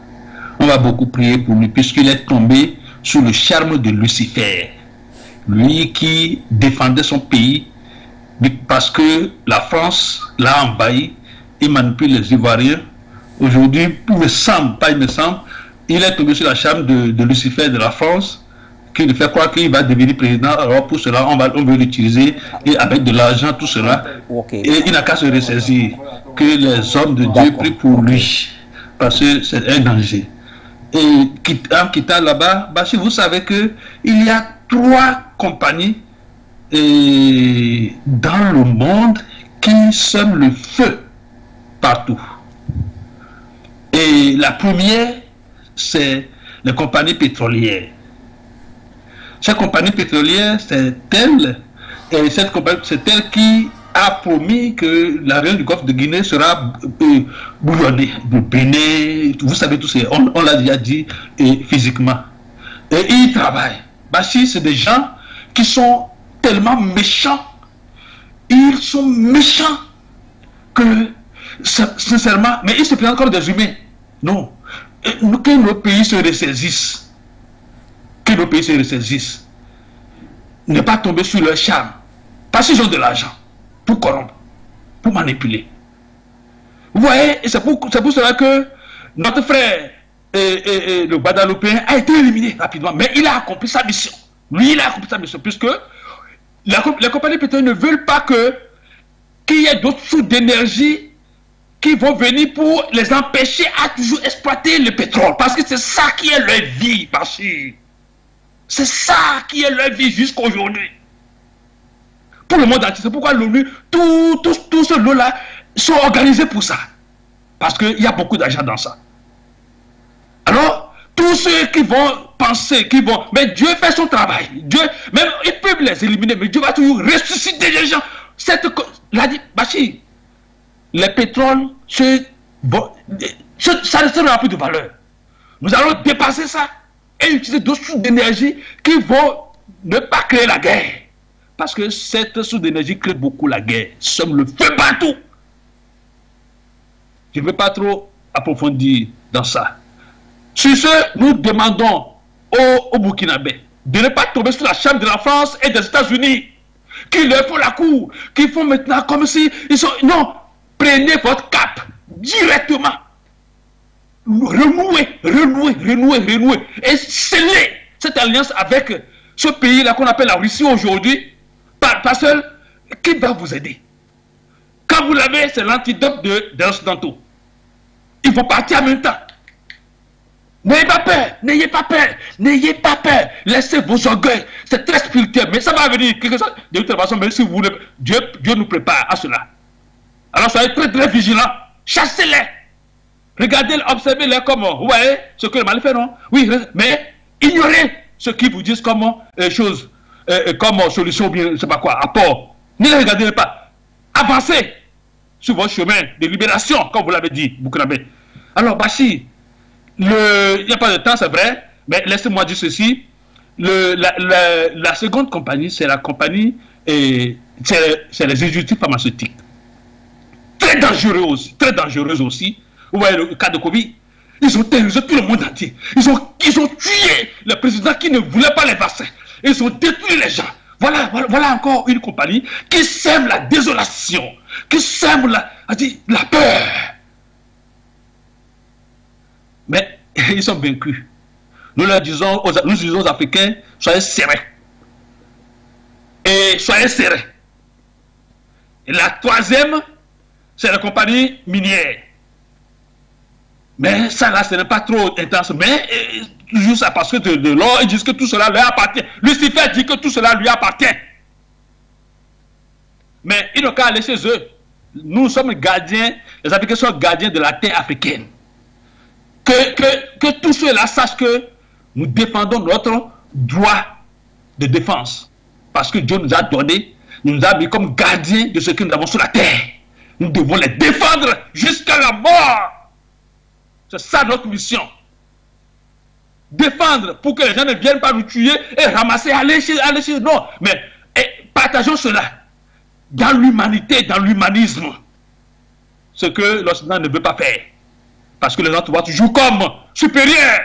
S6: On va beaucoup prier pour lui, puisqu'il est tombé sous le charme de Lucifer. Lui qui défendait son pays, parce que la France l'a envahi, il manipule les Ivoiriens. Aujourd'hui, il me semble, il est tombé sur la charme de Lucifer de la France, qui lui fait croire qu'il va devenir président. Alors pour cela, on veut l'utiliser, et avec de l'argent, tout cela. Et il n'a qu'à se ressaisir, que les hommes de Dieu prient pour lui, parce que c'est un danger. Et en quittant là-bas, Bachir, vous savez qu'il y a 3 compagnies dans le monde qui sèment le feu partout. Et la première, c'est les compagnies pétrolières. Cette compagnie pétrolière, c'est elle qui a promis que la région du Golfe de Guinée sera bouillonnée. Le Bénin, vous savez tout ça, on l'a déjà dit physiquement. Et ils travaillent. Bachir, c'est des gens qui sont tellement méchants. Ils sont méchants que, sincèrement, mais ils se présentent comme des humains. Non. Que nos pays se ressaisissent. Que nos pays se ressaisissent. Ne pas tomber sur leur charme. Parce qu'ils ont de l'argent pour corrompre, pour manipuler. Vous voyez, c'est pour cela que notre frère, le Guadeloupéen, a été éliminé rapidement. Mais il a accompli sa mission. Lui, il a accompli sa mission, puisque les compagnies pétrolières ne veulent pas qu'il y ait d'autres sources d'énergie qui vont venir pour les empêcher à toujours exploiter le pétrole. Parce que c'est ça qui est leur vie, Bachir. C'est ça qui est leur vie jusqu'à aujourd'hui. Pour le monde entier, c'est pourquoi l'ONU, tous ce lot-là sont organisés pour ça. Parce qu'il y a beaucoup d'argent dans ça. Alors, tous ceux qui vont penser, mais Dieu fait son travail. Dieu, même ils peuvent les éliminer, mais Dieu va toujours ressusciter les gens. L'a dit Bachir, les pétroles, ça ne sera plus de valeur. Nous allons dépasser ça et utiliser d'autres sources d'énergie qui vont ne pas créer la guerre. Parce que cette source d'énergie crée beaucoup la guerre. Sommes le feu partout. Je ne veux pas trop approfondir dans ça. Sur ce, nous demandons aux Burkinabés de ne pas tomber sous la charme de la France et des États-Unis, qui leur font la cour, qui font maintenant comme si ils sont... Non, prenez votre cap directement. Renouez et scellez cette alliance avec ce pays-là qu'on appelle la Russie aujourd'hui, parce que qui va vous aider? Quand vous l'avez, c'est l'antidote des Occidentaux. Ils vont partir en même temps. N'ayez pas peur, n'ayez pas peur, n'ayez pas peur. Laissez vos orgueils. C'est très spirituel, mais ça va venir quelque chose de toute façon, même si vous voulez. Dieu nous prépare à cela. Alors soyez très très vigilants. Chassez-les. Regardez, observez-les comment. Vous voyez ce que le mal fait, non? Oui, mais ignorez ce qu'ils vous disent comme chose, comme solution, bien, je ne sais pas quoi, apport. Ne les regardez pas. Avancez sur votre chemin de libération, comme vous l'avez dit, Burkinabé. Alors, Bachir, il n'y a pas de temps, c'est vrai, mais laissez-moi dire ceci. La seconde compagnie, c'est la compagnie, c'est les industries pharmaceutiques. Très dangereuse aussi. Vous voyez le cas de Covid. Ils ont terrorisé tout le monde entier. Ils ont tué le président qui ne voulait pas les vaccins. Ils ont détruit les gens. Voilà encore une compagnie qui sème la désolation, qui sème la peur. Mais ils sont vaincus. Nous disons aux Africains, soyez serrés. Et soyez serrés. Et la troisième, c'est la compagnie minière. Mais ça là, ce n'est pas trop intense. Mais toujours ça parce que de l'or, ils disent que tout cela leur appartient. Lucifer dit que tout cela lui appartient. Mais ils n'ont qu'à aller chez eux. Nous sommes gardiens, les Africains sont gardiens de la terre africaine. Que tous ceux-là sachent que nous défendons notre droit de défense. Parce que Dieu nous a donné, nous a mis comme gardiens de ce que nous avons sur la terre. Nous devons les défendre jusqu'à la mort. C'est ça notre mission. Défendre pour que les gens ne viennent pas nous tuer et ramasser, aller chez... Non, mais partageons cela dans l'humanité, dans l'humanisme. Ce que l'Occident ne veut pas faire. Parce que les gens te voient toujours comme supérieurs.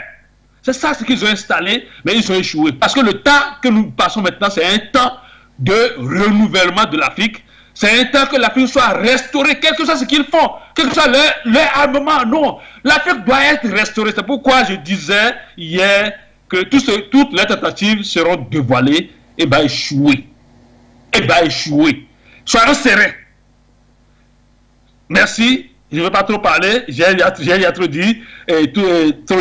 S6: C'est ça ce qu'ils ont installé, mais ils ont échoué. Parce que le temps que nous passons maintenant, c'est un temps de renouvellement de l'Afrique. C'est un temps que l'Afrique soit restaurée, quel que soit ce qu'ils font, quel que soit leur armement. Non, l'Afrique doit être restaurée. C'est pourquoi je disais hier que toutes les tentatives seront dévoilées et échouées. Échouées. Soyons sereins. Merci. Je ne veux pas trop parler. J'ai trop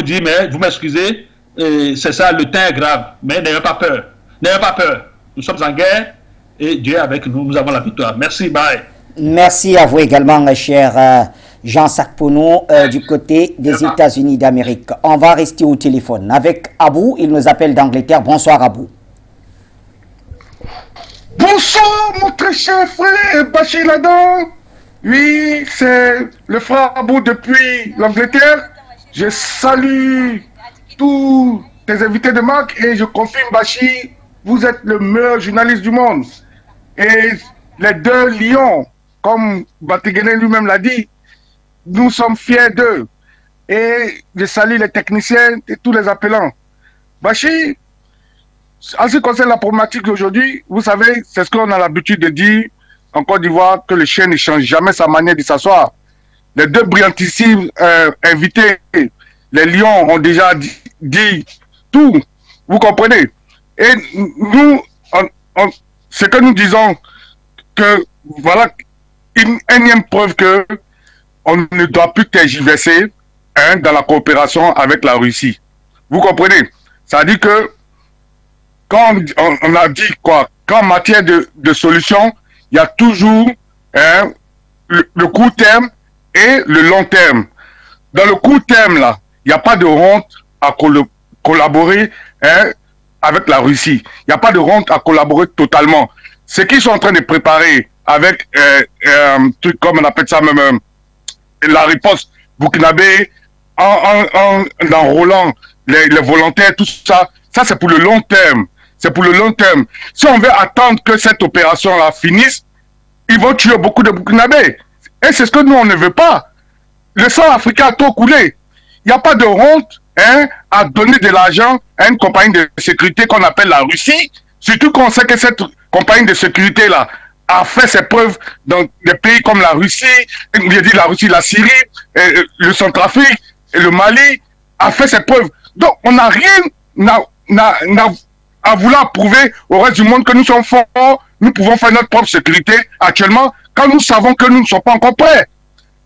S6: dit, mais vous m'excusez. C'est ça, le temps est grave. Mais n'ayez pas peur. N'ayez pas peur. Nous sommes en guerre et Dieu est avec nous. Nous avons la victoire. Merci. Bye.
S1: Merci à vous également, cher Jean Sarpono, du côté des États-Unis d'Amérique. On va rester au téléphone avec Abou. Il nous appelle d'Angleterre. Bonsoir, Abou.
S7: Bonsoir, mon très cher frère Bachir Ladan. Oui, c'est le frère Abou depuis l'Angleterre. Je salue tous tes invités de marque et je confirme, Bachir, vous êtes le meilleur journaliste du monde. Et les deux lions, comme Batigene lui-même l'a dit, nous sommes fiers d'eux. Et je salue les techniciens et tous les appelants. Bachir, en ce qui concerne la problématique d'aujourd'hui, vous savez, c'est ce qu'on a l'habitude de dire en Côte d'Ivoire, que le chien ne change jamais sa manière de s'asseoir. Les deux brillantissimes invités, les lions, ont déjà dit tout. Vous comprenez? Et nous, ce que nous disons, que voilà une énième preuve que on ne doit plus tergiverser dans la coopération avec la Russie. Vous comprenez? Ça dit que quand on a dit quoi, qu'en matière de solution, il y a toujours le court terme et le long terme. Dans le court terme, là, il n'y a pas de honte à collaborer avec la Russie. Il n'y a pas de honte à collaborer totalement. Ce qu'ils sont en train de préparer avec un truc comme on appelle ça même la riposte burkinabé, en enrôlant les volontaires, tout ça, ça c'est pour le long terme. C'est pour le long terme. Si on veut attendre que cette opération-là finisse, ils vont tuer beaucoup de Burkinabés. Et c'est ce que nous, on ne veut pas. Le sang africain a trop coulé. Il n'y a pas de honte à donner de l'argent à une compagnie de sécurité qu'on appelle la Russie, surtout qu'on sait que cette compagnie de sécurité-là a fait ses preuves dans des pays comme la Russie, j'ai dit la Russie, la Syrie, le Centrafrique, et le Mali, a fait ses preuves. Donc, on n'a rien à vouloir prouver au reste du monde que nous sommes forts, nous pouvons faire notre propre sécurité actuellement, quand nous savons que nous ne sommes pas encore prêts.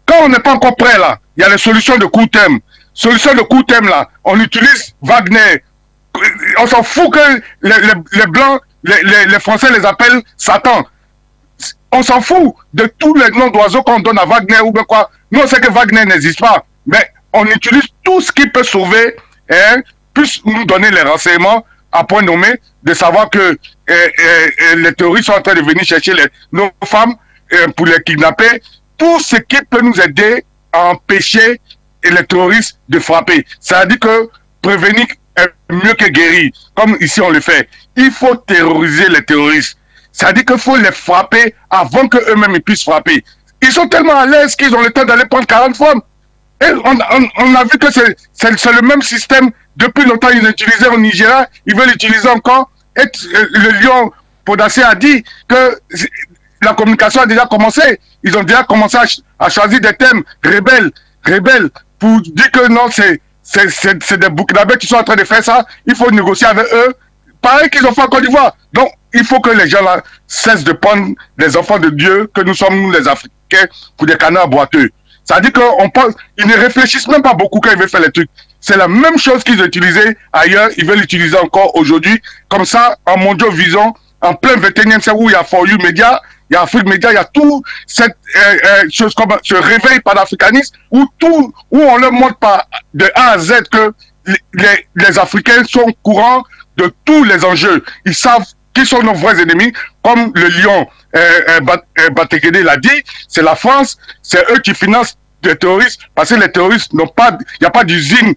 S7: Quand on n'est pas encore prêt, là, il y a les solutions de court terme. Solution de court terme, là, on utilise Wagner. On s'en fout que les Blancs, les Français les appellent Satan. On s'en fout de tous les noms d'oiseaux qu'on donne à Wagner ou bien quoi. Nous, on sait que Wagner n'existe pas. Mais on utilise tout ce qui peut sauver, puisse nous donner les renseignements à point nommé, de savoir que les terroristes sont en train de venir chercher nos femmes pour les kidnapper. Tout ce qui peut nous aider à empêcher les terroristes de frapper. Ça veut dire que prévenir est mieux que guérir, comme ici on le fait. Il faut terroriser les terroristes. Ça veut dire qu'il faut les frapper avant qu'eux-mêmes puissent frapper. Ils sont tellement à l'aise qu'ils ont le temps d'aller prendre 40 femmes. Et on a vu que c'est le même système. Depuis longtemps, ils l'utilisaient au Nigeria. Ils veulent l'utiliser encore. Et le lion Podacé a dit que la communication a déjà commencé. Ils ont déjà commencé à choisir des thèmes rebelles, pour dire que non, c'est des Burkinabés qui sont en train de faire ça. Il faut négocier avec eux. Pareil qu'ils ont fait en Côte d'Ivoire. Donc, il faut que les gens là cessent de prendre les enfants de Dieu, que nous sommes, nous les Africains, pour des canards boiteux. Ça veut dire qu'on pense, ils ne réfléchissent même pas beaucoup quand ils veulent faire les trucs. C'est la même chose qu'ils ont utilisé ailleurs, ils veulent l'utiliser encore aujourd'hui. Comme ça, en Mondial Vision, en plein 21e siècle où il y a For You Media, il y a Afrique Media, il y a tout cette chose comme ce réveil panafricaniste où on leur montre de A à Z que les Africains sont au courant de tous les enjeux. Ils savent qui sont nos vrais ennemis, comme le lion Bategede l'a dit, c'est la France, c'est eux qui financent les terroristes, parce que les terroristes n'ont pas, il n'y a pas d'usine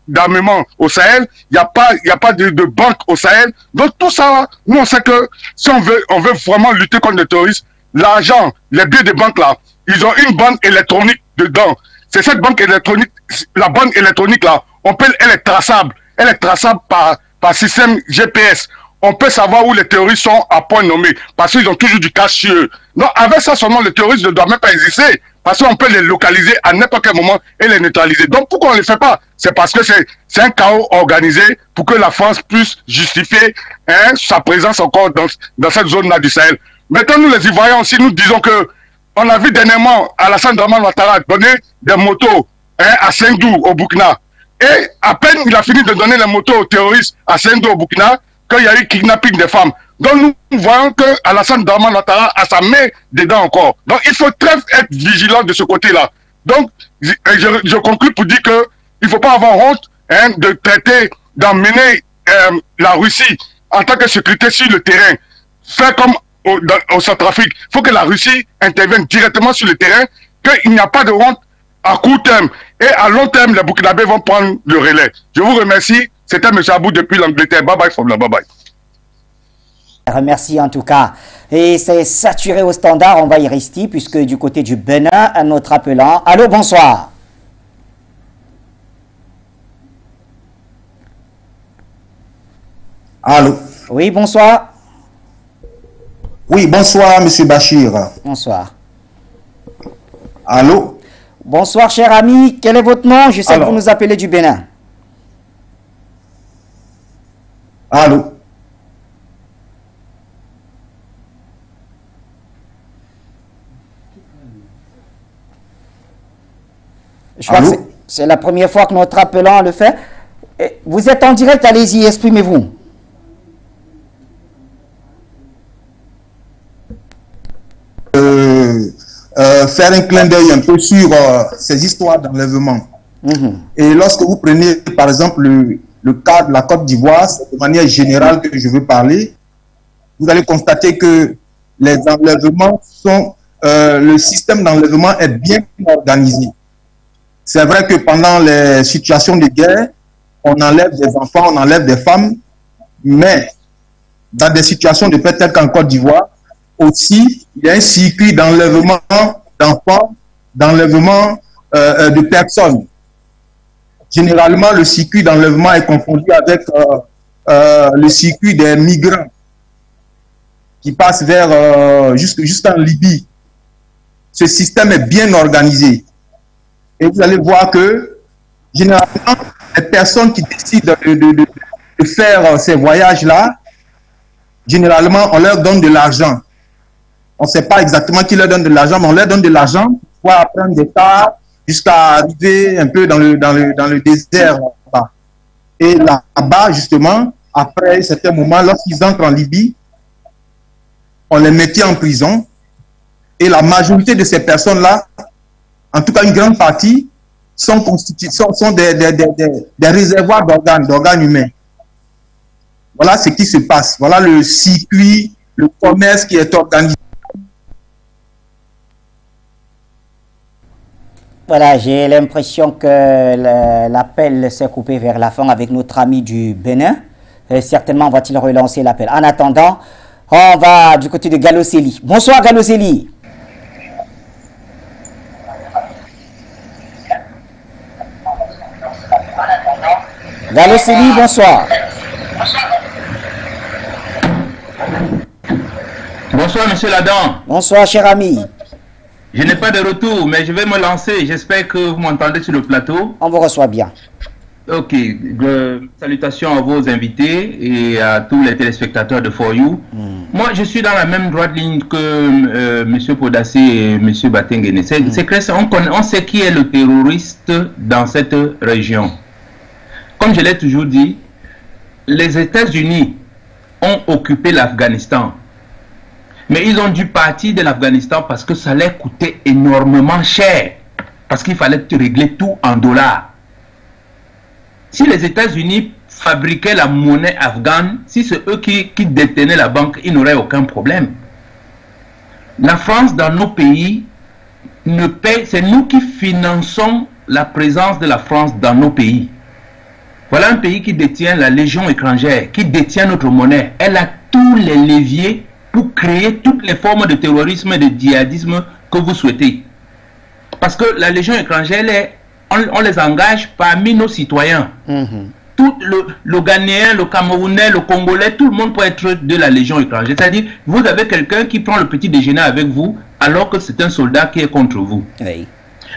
S7: d'armement au Sahel, il n'y a pas de banque au Sahel. Donc tout ça, nous on sait que si on veut vraiment lutter contre les terroristes, l'argent, les billets de banque là, ils ont une bande électronique dedans. C'est cette banque électronique, la bande électronique là, elle est traçable par système GPS. On peut savoir où les terroristes sont à point nommé, parce qu'ils ont toujours du cash sur eux. Non, avec ça seulement, les terroristes ne doivent même pas exister, parce qu'on peut les localiser à n'importe quel moment et les neutraliser. Donc pourquoi on ne les fait pas? C'est parce que c'est un chaos organisé pour que la France puisse justifier sa présence encore dans cette zone-là du Sahel. Maintenant, nous les Ivoiriens aussi, nous disons que on a vu dernièrement Alassane Dramane Ouattara donner des motos à Sendou au Burkina. Et à peine il a fini de donner les motos aux terroristes à Sendou au Burkina, qu'il y a eu kidnapping des femmes. Donc nous voyons que Alassane Dramane Ouattara a sa main dedans encore. Donc il faut très être vigilant de ce côté-là. Donc je conclue pour dire que il ne faut pas avoir honte de traiter, d'emmener la Russie en tant que sécurité sur le terrain. Faire comme au Centrafrique. Il faut que la Russie intervienne directement sur le terrain, qu'il n'y a pas de honte à court terme. Et à long terme, les Burkinabés vont prendre le relais. Je vous remercie. C'était M. Abou depuis l'Angleterre. Bye bye from là. Bye bye.
S1: Merci en tout cas. Et c'est saturé au standard. On va y rester puisque du côté du Bénin, un autre appelant. Allô, bonsoir.
S8: Allô.
S1: Oui, bonsoir.
S8: Oui, bonsoir, M. Bachir.
S1: Bonsoir.
S8: Allô.
S1: Bonsoir, cher ami. Quel est votre nom? Je sais que vous nous appelez du Bénin.
S8: Allô.
S1: Je crois que c'est la première fois que notre appelant le fait. Vous êtes en direct, allez-y, exprimez-vous.
S8: Faire un clin d'œil un peu sur ces histoires d'enlèvement. Et lorsque vous prenez, par exemple, le cas de la Côte d'Ivoire, c'est de manière générale que je veux parler, vous allez constater que les enlèvements sont... le système d'enlèvement est bien organisé. C'est vrai que pendant les situations de guerre, on enlève des enfants, on enlève des femmes, mais dans des situations de paix telles qu'en Côte d'Ivoire, aussi, il y a un circuit d'enlèvement d'enfants, d'enlèvement de personnes. Généralement, le circuit d'enlèvement est confondu avec le circuit des migrants qui passent vers jusqu'en Libye. Ce système est bien organisé. Et vous allez voir que, généralement, les personnes qui décident de faire ces voyages-là, généralement, on leur donne de l'argent. On ne sait pas exactement qui leur donne de l'argent, mais on leur donne de l'argent pour prendre des cars jusqu'à arriver un peu dans le désert. Là-bas. Et là-bas, justement, après un certain moment, lorsqu'ils entrent en Libye, on les mettait en prison. Et la majorité de ces personnes-là, en tout cas une grande partie, sont des réservoirs d'organes humains. Voilà ce qui se passe. Voilà le circuit, le commerce qui est organisé.
S1: Voilà, j'ai l'impression que l'appel s'est coupé vers la fin avec notre ami du Bénin. Certainement va-t-il relancer l'appel. En attendant, on va du côté de Galoseli. Bonsoir Galoseli. Galoseli, bonsoir.
S9: Bonsoir, monsieur Ladan.
S1: Bonsoir, cher ami.
S9: Je n'ai pas de retour, mais je vais me lancer. J'espère que vous m'entendez sur le plateau.
S1: On vous reçoit bien.
S9: Ok. Salutations à vos invités et à tous les téléspectateurs de For You. Moi, je suis dans la même droite ligne que monsieur Podassé et monsieur Batengene. C'est clair, on sait qui est le terroriste dans cette région. Comme je l'ai toujours dit, les États-Unis ont occupé l'Afghanistan. Mais ils ont dû partir de l'Afghanistan parce que ça leur coûtait énormément cher. Parce qu'il fallait régler tout en dollars. Si les États-Unis fabriquaient la monnaie afghane, si c'est eux qui détenaient la banque, ils n'auraient aucun problème. La France, dans nos pays, ne paie, c'est nous qui finançons la présence de la France dans nos pays. Voilà un pays qui détient la Légion étrangère, qui détient notre monnaie. Elle a tous les leviers pour créer toutes les formes de terrorisme et de djihadisme que vous souhaitez. Parce que la Légion étrangère, on les engage parmi nos citoyens. Tout le Ghanéen, le Camerounais, le Congolais, tout le monde peut être de la Légion étrangère. C'est-à-dire, vous avez quelqu'un qui prend le petit déjeuner avec vous, alors que c'est un soldat qui est contre vous. Oui.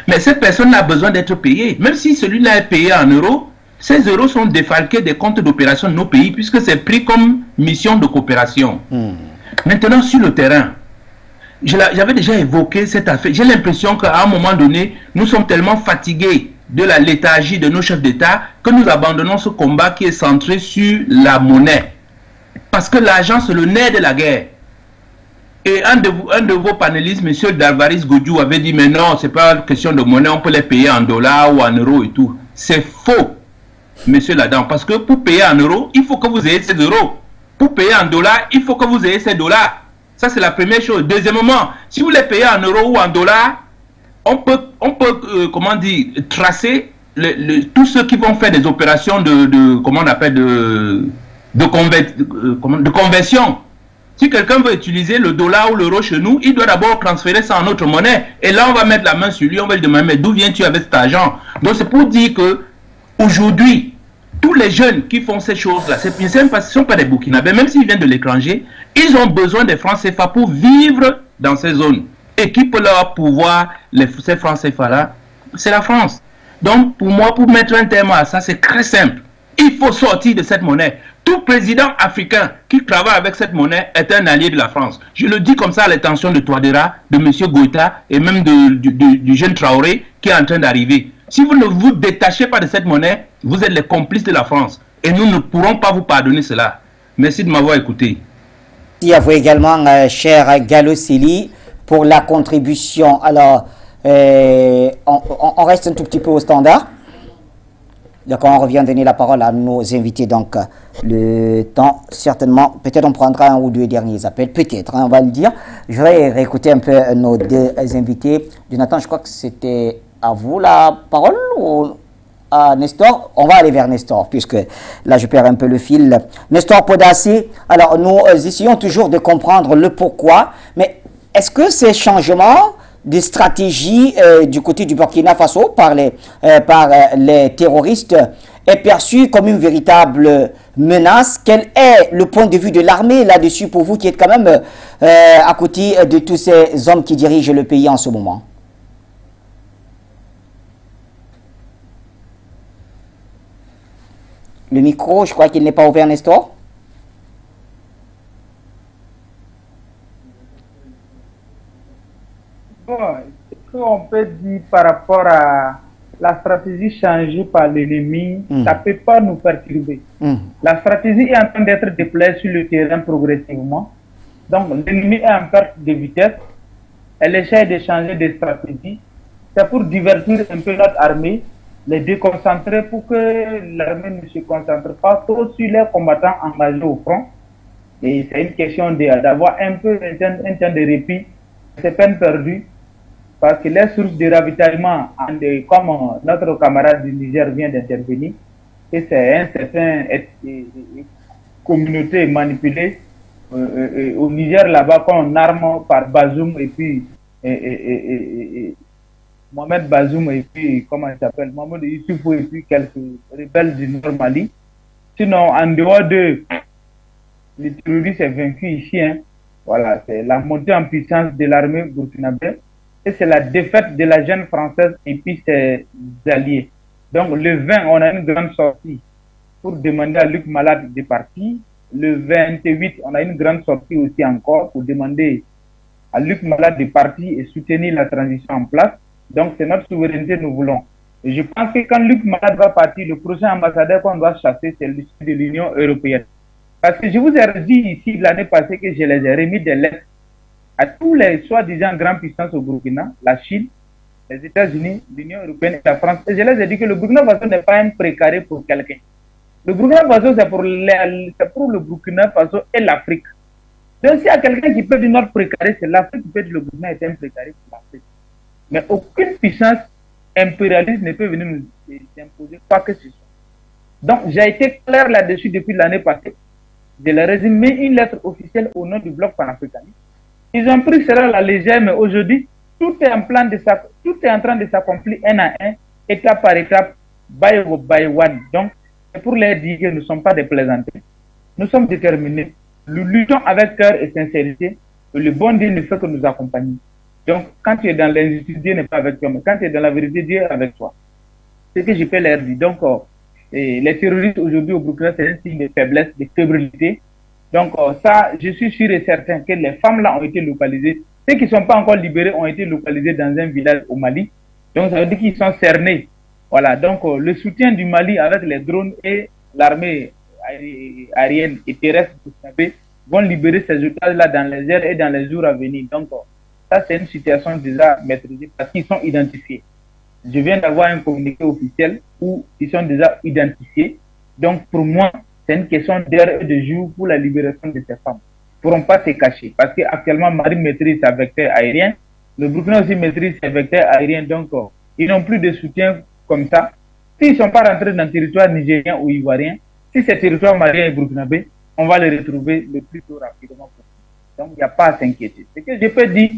S9: Mais cette personne a besoin d'être payée. Même si celui-là est payé en euros, ces euros sont défalqués des comptes d'opération de nos pays, puisque c'est pris comme mission de coopération. Maintenant, sur le terrain, j'avais déjà évoqué cette affaire. J'ai l'impression qu'à un moment donné, nous sommes tellement fatigués de la léthargie de nos chefs d'État que nous abandonnons ce combat qui est centré sur la monnaie. Parce que l'argent, c'est le nerf de la guerre. Et un de vos panélistes, M. Darvaris Godjou, avait dit, mais non, c'est pas une question de monnaie, on peut les payer en dollars ou en euros et tout. C'est faux, monsieur là-dedans, parce que pour payer en euros, il faut que vous ayez ces euros. Pour payer en dollars, il faut que vous ayez ces dollars. Ça, c'est la première chose. Deuxièmement, si vous les payez en euros ou en dollars, on peut comment dire, tracer tous ceux qui vont faire des opérations comment on appelle, de conversion. Si quelqu'un veut utiliser le dollar ou l'euro chez nous, il doit d'abord transférer ça en notre monnaie. Et là, on va mettre la main sur lui, on va lui demander, mais d'où viens-tu avec cet argent? Donc, c'est pour dire que aujourd'hui, tous les jeunes qui font ces choses-là, ce ne sont pas des Burkinabés, même s'ils viennent de l'étranger, ils ont besoin des francs CFA pour vivre dans ces zones. Et qui peut leur pouvoir ces francs CFA-là? C'est la France. Donc, pour moi, pour mettre un terme à ça, c'est très simple. Il faut sortir de cette monnaie. Tout président africain qui travaille avec cette monnaie est un allié de la France. Je le dis comme ça à l'intention de Touadéra, de M. Goïta et même du jeune Traoré qui est en train d'arriver. Si vous ne vous détachez pas de cette monnaie, vous êtes les complices de la France. Et nous ne pourrons pas vous pardonner cela. Merci de m'avoir écouté.
S1: Merci à vous également, cher Gallo Sili, pour la contribution. Alors, on reste un tout petit peu au standard. Donc, on revient donner la parole à nos invités. Donc, le temps, certainement, peut-être on prendra un ou deux derniers appels. Peut-être, hein, on va le dire. Je vais réécouter un peu nos deux invités. Jonathan, je crois que c'était à vous la parole ou à Nestor? On va aller vers Nestor, puisque là, je perds un peu le fil. Nestor Podassi, alors, nous essayons toujours de comprendre le pourquoi, mais est-ce que ces changements de stratégie du côté du Burkina Faso par les terroristes est perçu comme une véritable menace? Quel est le point de vue de l'armée là-dessus pour vous qui êtes quand même à côté de tous ces hommes qui dirigent le pays en ce moment? Le micro, je crois qu'il n'est pas ouvert, Nestor.
S4: Bon, ce qu'on peut dire par rapport à la stratégie changée par l'ennemi, ça ne peut pas nous perturber. La stratégie est en train d'être déployée sur le terrain progressivement. Donc, l'ennemi est en perte de vitesse. Elle essaie de changer de stratégie. C'est pour divertir un peu notre armée, les déconcentrer pour que l'armée ne se concentre pas trop sur les combattants engagés au front. Et c'est une question d'avoir un peu un temps de répit. C'est peine perdue. Parce que les sources de ravitaillement, comme notre camarade du Niger vient d'intervenir, et c'est un certain communauté manipulée au Niger là-bas qu'on arme par Bazoum et puis Mohamed Bazoum et puis comment il s'appelle, Mohamed Youssoufou et puis quelques rebelles du Nord Mali. Sinon, en dehors de les terroristes est vaincu ici, hein. Voilà, c'est la montée en puissance de l'armée burkinabé. Et c'est la défaite de la jeune française et puis ses alliés. Donc le 20, on a une grande sortie pour demander à Luc Malade de partir. Le 28, on a une grande sortie aussi encore pour demander à Luc Malade de partir et soutenir la transition en place. Donc c'est notre souveraineté nous voulons. Et je pense que quand Luc Malade va partir, le prochain ambassadeur qu'on doit chasser, c'est celui de l'Union européenne. Parce que je vous ai dit ici l'année passée que je les ai remis des lettres à tous les soi-disant grandes puissances au Burkina, la Chine, les États-Unis, l'Union européenne et la France. Et je les ai dit que le Burkina Faso n'est pas un précaré pour quelqu'un. Le Burkina Faso, c'est pour le Burkina Faso et l'Afrique. Donc, s'il y a quelqu'un qui peut dire notre précaré, c'est l'Afrique qui peut dire le Burkina est un précaré pour l'Afrique. Mais aucune puissance impérialiste ne peut venir nous imposer quoi que ce soit. Donc, j'ai été clair là-dessus depuis l'année passée. Je leur ai mis une lettre officielle au nom du bloc panafricaniste. Ils ont pris cela à la légère, mais aujourd'hui, tout est en train de s'accomplir un à un, étape par étape, by one. Donc, c'est pour leur dire que nous ne sommes pas des plaisanteries. Nous sommes déterminés. Nous luttons avec cœur et sincérité. Et le bon Dieu ne fait que nous accompagner. Donc, quand tu es dans l'injustice, Dieu n'est pas avec toi. Mais quand tu es dans la vérité, Dieu est avec toi. C'est ce que je peux leur dire. Donc, les terroristes aujourd'hui au Burkina, c'est un signe de faiblesse, de fébrilité. Donc, ça, je suis sûr et certain que les femmes-là ont été localisées. Ceux qui ne sont pas encore libérés ont été localisés dans un village au Mali. Donc, ça veut dire qu'ils sont cernés. Voilà. Donc, le soutien du Mali avec les drones et l'armée aérienne et terrestre vont libérer ces otages-là dans les airs et dans les jours à venir. Donc, ça, c'est une situation déjà maîtrisée parce qu'ils sont identifiés. Je viens d'avoir un communiqué officiel où ils sont déjà identifiés. Donc, pour moi, c'est une question d'heure et de jour pour la libération de ces femmes. Ils ne pourront pas se cacher parce qu'actuellement, Mali maîtrise sa vecteur aérien. Le Burkina aussi maîtrise ses vecteurs aériens. Donc, ils n'ont plus de soutien comme ça. S'ils ne sont pas rentrés dans le territoire nigérien ou ivoirien, si c'est territoire malien et burkinabé, on va les retrouver le plus tôt rapidement possible. Donc, il n'y a pas à s'inquiéter. Ce que je peux dire,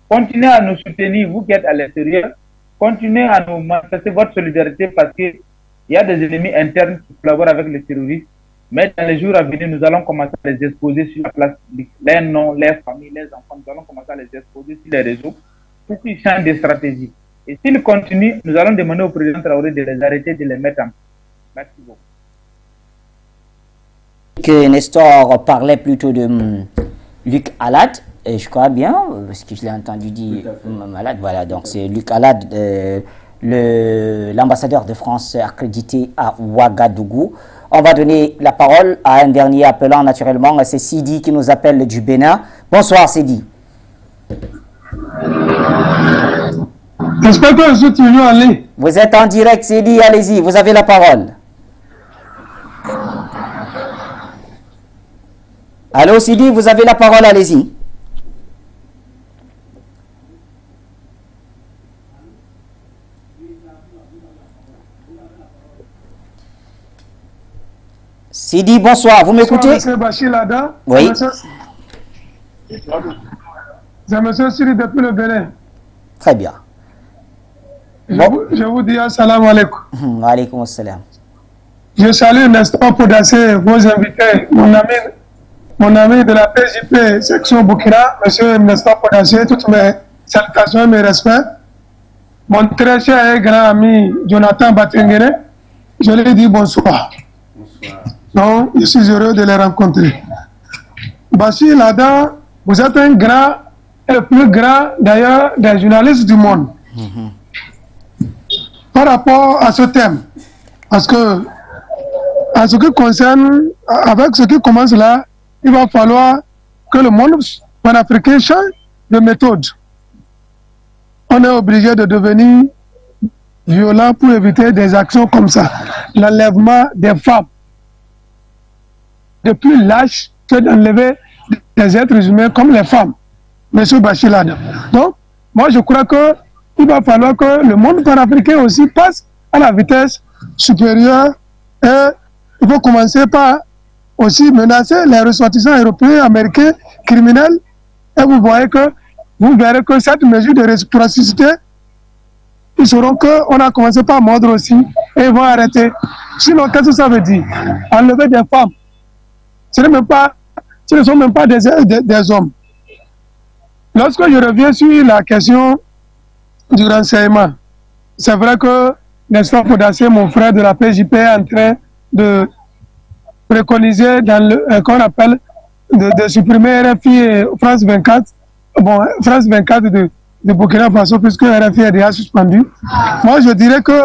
S4: continuez à nous soutenir, vous qui êtes à l'extérieur. Continuez à nous manifester votre solidarité parce qu'il y a des ennemis internes qui collaborent avec les terroristes. Mais dans les jours à venir, nous allons commencer à les exposer sur la place publique. Leurs noms, leurs familles, leurs enfants, nous allons commencer à les exposer sur les réseaux pour qu'ils changent de stratégie. Et s'ils continuent, nous allons demander au président Traoré de les arrêter, de les mettre en place. Merci beaucoup.
S1: Que Nestor parlait plutôt de Luc Alad. Et je crois bien, parce que je l'ai entendu dire malade, voilà, donc c'est Luc Alad, l'ambassadeur de France accrédité à Ouagadougou. On va donner la parole à un dernier appelant, naturellement, c'est Sidi qui nous appelle du Bénin. Bonsoir Sidi.
S10: J'espère que je suis toujours en ligne.
S1: Vous êtes en direct Sidi, allez-y, vous avez la parole. Allô Sidi, vous avez la parole, allez-y. Sidi, bonsoir, vous m'écoutez?
S10: C'est Bachir Lada.
S1: Oui.
S10: C'est M. Siri depuis le Bénin.
S1: Très bien.
S10: Je vous dis assalamu alaikum.
S1: Wa alaikum assalam.
S10: Je salue Nestor Podassé, vos invités, mon ami de la PJP section Burkina, M. Nestor Podassé, toutes mes salutations et mes respects. Mon très cher et grand ami Jonathan Batengene, je lui dis bonsoir. Bonsoir. Donc, je suis heureux de les rencontrer. Bachir Lada, vous êtes un grand, et le plus grand d'ailleurs des journalistes du monde. Par rapport à ce thème, parce que, en ce qui concerne, avec ce qui commence là, il va falloir que le monde panafricain change de méthode. On est obligé de devenir violent pour éviter des actions comme ça. L'enlèvement des femmes. De plus lâche que d'enlever des êtres humains comme les femmes. Monsieur Bachir Lada. Donc, moi je crois qu'il va falloir que le monde panafricain aussi passe à la vitesse supérieure et il faut commencer par aussi menacer les ressortissants européens, américains, criminels. Et vous verrez que cette mesure de réciprocité, ils sauront qu'on a commencé par mordre aussi et ils vont arrêter. Sinon, qu'est-ce que ça veut dire? Enlever des femmes. Ce ne sont même pas des hommes. Lorsque je reviens sur la question du renseignement, c'est vrai que Nestor Podassé, mon frère de la PJP, est en train de préconiser dans le qu'on appelle de supprimer RFI et France 24. Bon, France 24 de Burkina Faso, puisque RFI est déjà suspendu. Moi, je dirais que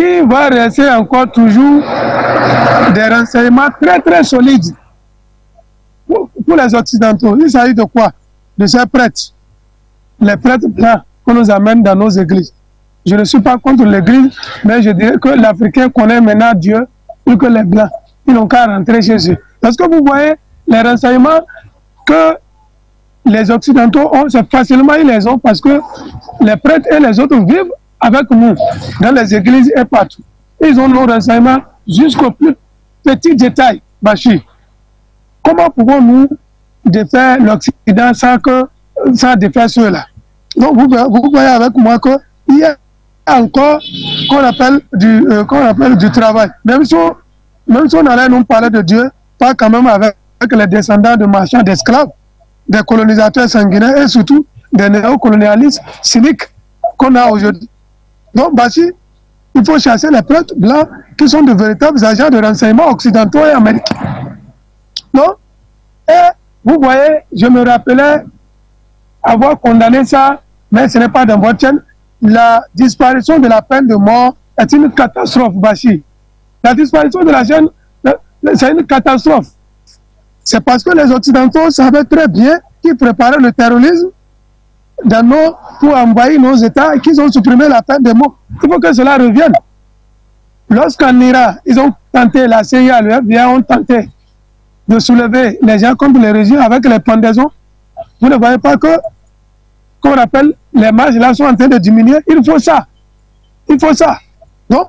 S10: il va rester encore toujours des renseignements très très solides pour les Occidentaux. Il s'agit de quoi? De ces prêtres. Les prêtres blancs qu'on nous amène dans nos églises. Je ne suis pas contre l'église, mais je dirais que l'Africain connaît maintenant Dieu plus que les Blancs. Ils n'ont qu'à rentrer chez eux. Parce que vous voyez, les renseignements que les Occidentaux ont, c'est facilement ils les ont parce que les prêtres et les autres vivent avec nous dans les églises et partout. Ils ont nos renseignements jusqu'au plus petit détail. Bachir, comment pouvons-nous défaire l'Occident sans défaire ceux-là? Donc vous voyez avec moi qu'il y a encore qu'on appelle du travail. Même si on allait nous parler de Dieu, pas quand même avec les descendants de marchands d'esclaves, des colonisateurs sanguinaires et surtout des néocolonialistes cyniques qu'on a aujourd'hui. Donc, Bachir, il faut chasser les prêtres blancs qui sont de véritables agents de renseignement occidentaux et américains. Donc, et vous voyez, je me rappelais avoir condamné ça, mais ce n'est pas dans votre chaîne. La disparition de la peine de mort est une catastrophe, Bachir. La disparition de la chaîne, c'est une catastrophe. C'est parce que les Occidentaux savaient très bien qu'ils préparaient le terrorisme pour envahir nos États et qu'ils ont supprimé la peine de mort. Il faut que cela revienne. Lorsqu'en Iran, ils ont tenté, la CIA, le FBI ont tenté de soulever les gens contre les régimes avec les pendaisons, vous ne voyez pas que, qu'on appelle, les marges là sont en train de diminuer. Il faut ça. Il faut ça. Donc,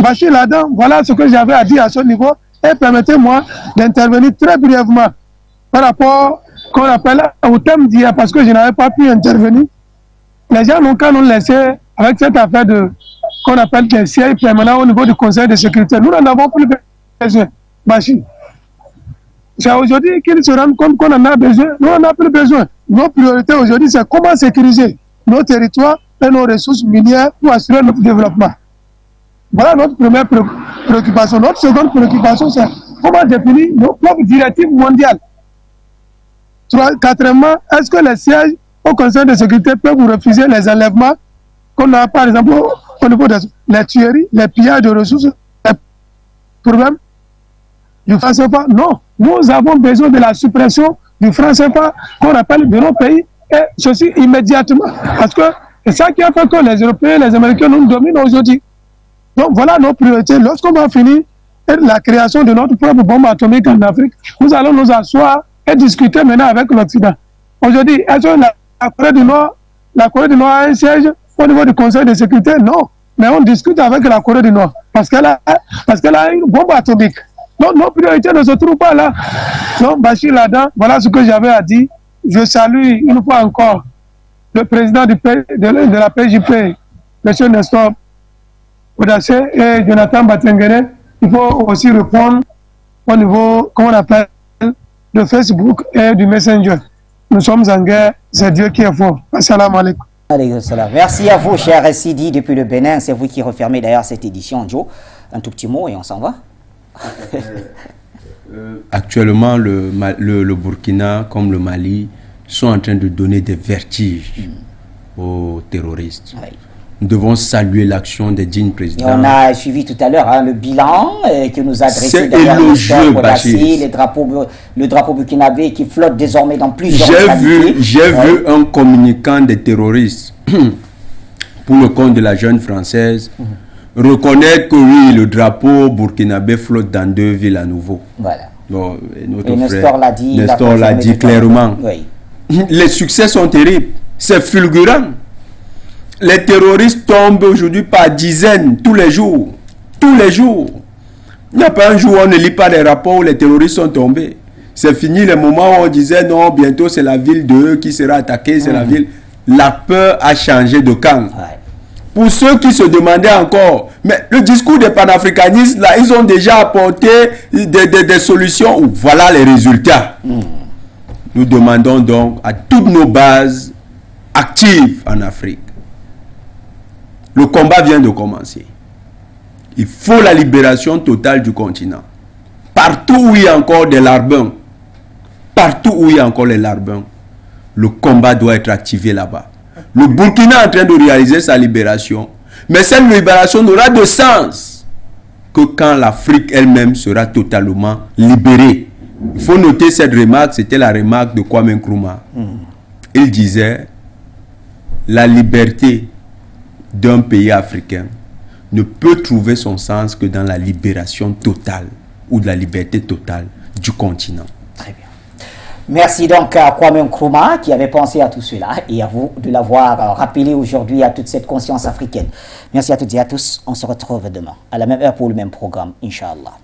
S10: Bachir là-dedans, voilà ce que j'avais à dire à ce niveau. Et permettez-moi d'intervenir très brièvement par rapport qu'on appelle au thème d'hier, parce que je n'avais pas pu intervenir. Les gens n'ont qu'à nous laisser avec cette affaire qu'on appelle des sièges permanents au niveau du Conseil de sécurité. Nous n'en avons plus besoin, Bachir. C'est aujourd'hui qu'ils se rendent compte qu'on en a besoin. Nous n'en avons plus besoin. Nos priorités aujourd'hui, c'est comment sécuriser nos territoires et nos ressources minières pour assurer notre développement. Voilà notre première préoccupation. Notre seconde préoccupation, c'est comment définir nos propres directives mondiales. Quatrièmement, est-ce que les sièges au Conseil de sécurité peuvent vous refuser les enlèvements qu'on a, par exemple, au niveau des tueries, les pillages de ressources, les problèmes du franc CFA? Non. Nous avons besoin de la suppression du franc CFA qu'on appelle de nos pays, et ceci immédiatement. Parce que c'est ça qui a fait que les Européens et les Américains nous dominent aujourd'hui. Donc voilà nos priorités. Lorsqu'on va finir la création de notre propre bombe atomique en Afrique, nous allons nous asseoir et discuter maintenant avec l'Occident. Aujourd'hui, est-ce que la Corée du Nord a un siège au niveau du Conseil de sécurité? Non. Mais on discute avec la Corée du Nord parce qu'elle a une bombe atomique. Donc nos priorités ne se trouvent pas là. Donc Bachir là-dedans, voilà ce que j'avais à dire. Je salue une fois encore le président de la PJP, M. Nestor Bodassé et Jonathan Batengene. Il faut aussi répondre au niveau, comment on appelle, de Facebook et du Messenger. Nous sommes en guerre, c'est Dieu qui est fort. Assalamu alaikum.
S1: Merci à vous, cher Sidi, depuis le Bénin. C'est vous qui refermez d'ailleurs cette édition, Joe. Un tout petit mot et on s'en va.
S2: Actuellement, le Burkina comme le Mali sont en train de donner des vertiges aux terroristes. Oui. Nous devons saluer l'action des dignes présidents.
S1: Et on a suivi tout à l'heure le bilan que nous a dressé le drapeau burkinabé qui flotte désormais dans plusieurs localités.
S2: J'ai vu un communicant des terroristes pour le compte de la jeune française reconnaître que oui, le drapeau burkinabé flotte dans 2 villes à nouveau.
S1: Voilà.
S2: Donc,
S1: et Nestor l'a dit.
S2: Nestor l'a dit clairement. Oui. Les succès sont terribles. C'est fulgurant. Les terroristes tombent aujourd'hui par dizaines, tous les jours. Tous les jours. Il n'y a pas un jour où on ne lit pas des rapports où les terroristes sont tombés. C'est fini le moment où on disait non, bientôt c'est la ville de eux qui sera attaquée, c'est la ville. La peur a changé de camp. Ouais. Pour ceux qui se demandaient encore, mais le discours des panafricanistes, là, ils ont déjà apporté des solutions. Voilà les résultats. Nous demandons donc à toutes nos bases actives en Afrique. Le combat vient de commencer. Il faut la libération totale du continent. Partout où il y a encore des larbins, partout où il y a encore les larbins, le combat doit être activé là-bas. Le Burkina est en train de réaliser sa libération. Mais cette libération n'aura de sens que quand l'Afrique elle-même sera totalement libérée. Il faut noter cette remarque, c'était la remarque de Kwame Nkrumah. Il disait, la liberté d'un pays africain ne peut trouver son sens que dans la libération totale ou de la liberté totale du continent.
S1: Très bien. Merci donc à Kwame Nkrumah qui avait pensé à tout cela et à vous de l'avoir rappelé aujourd'hui à toute cette conscience africaine. Merci à toutes et à tous. On se retrouve demain à la même heure pour le même programme, Inch'Allah.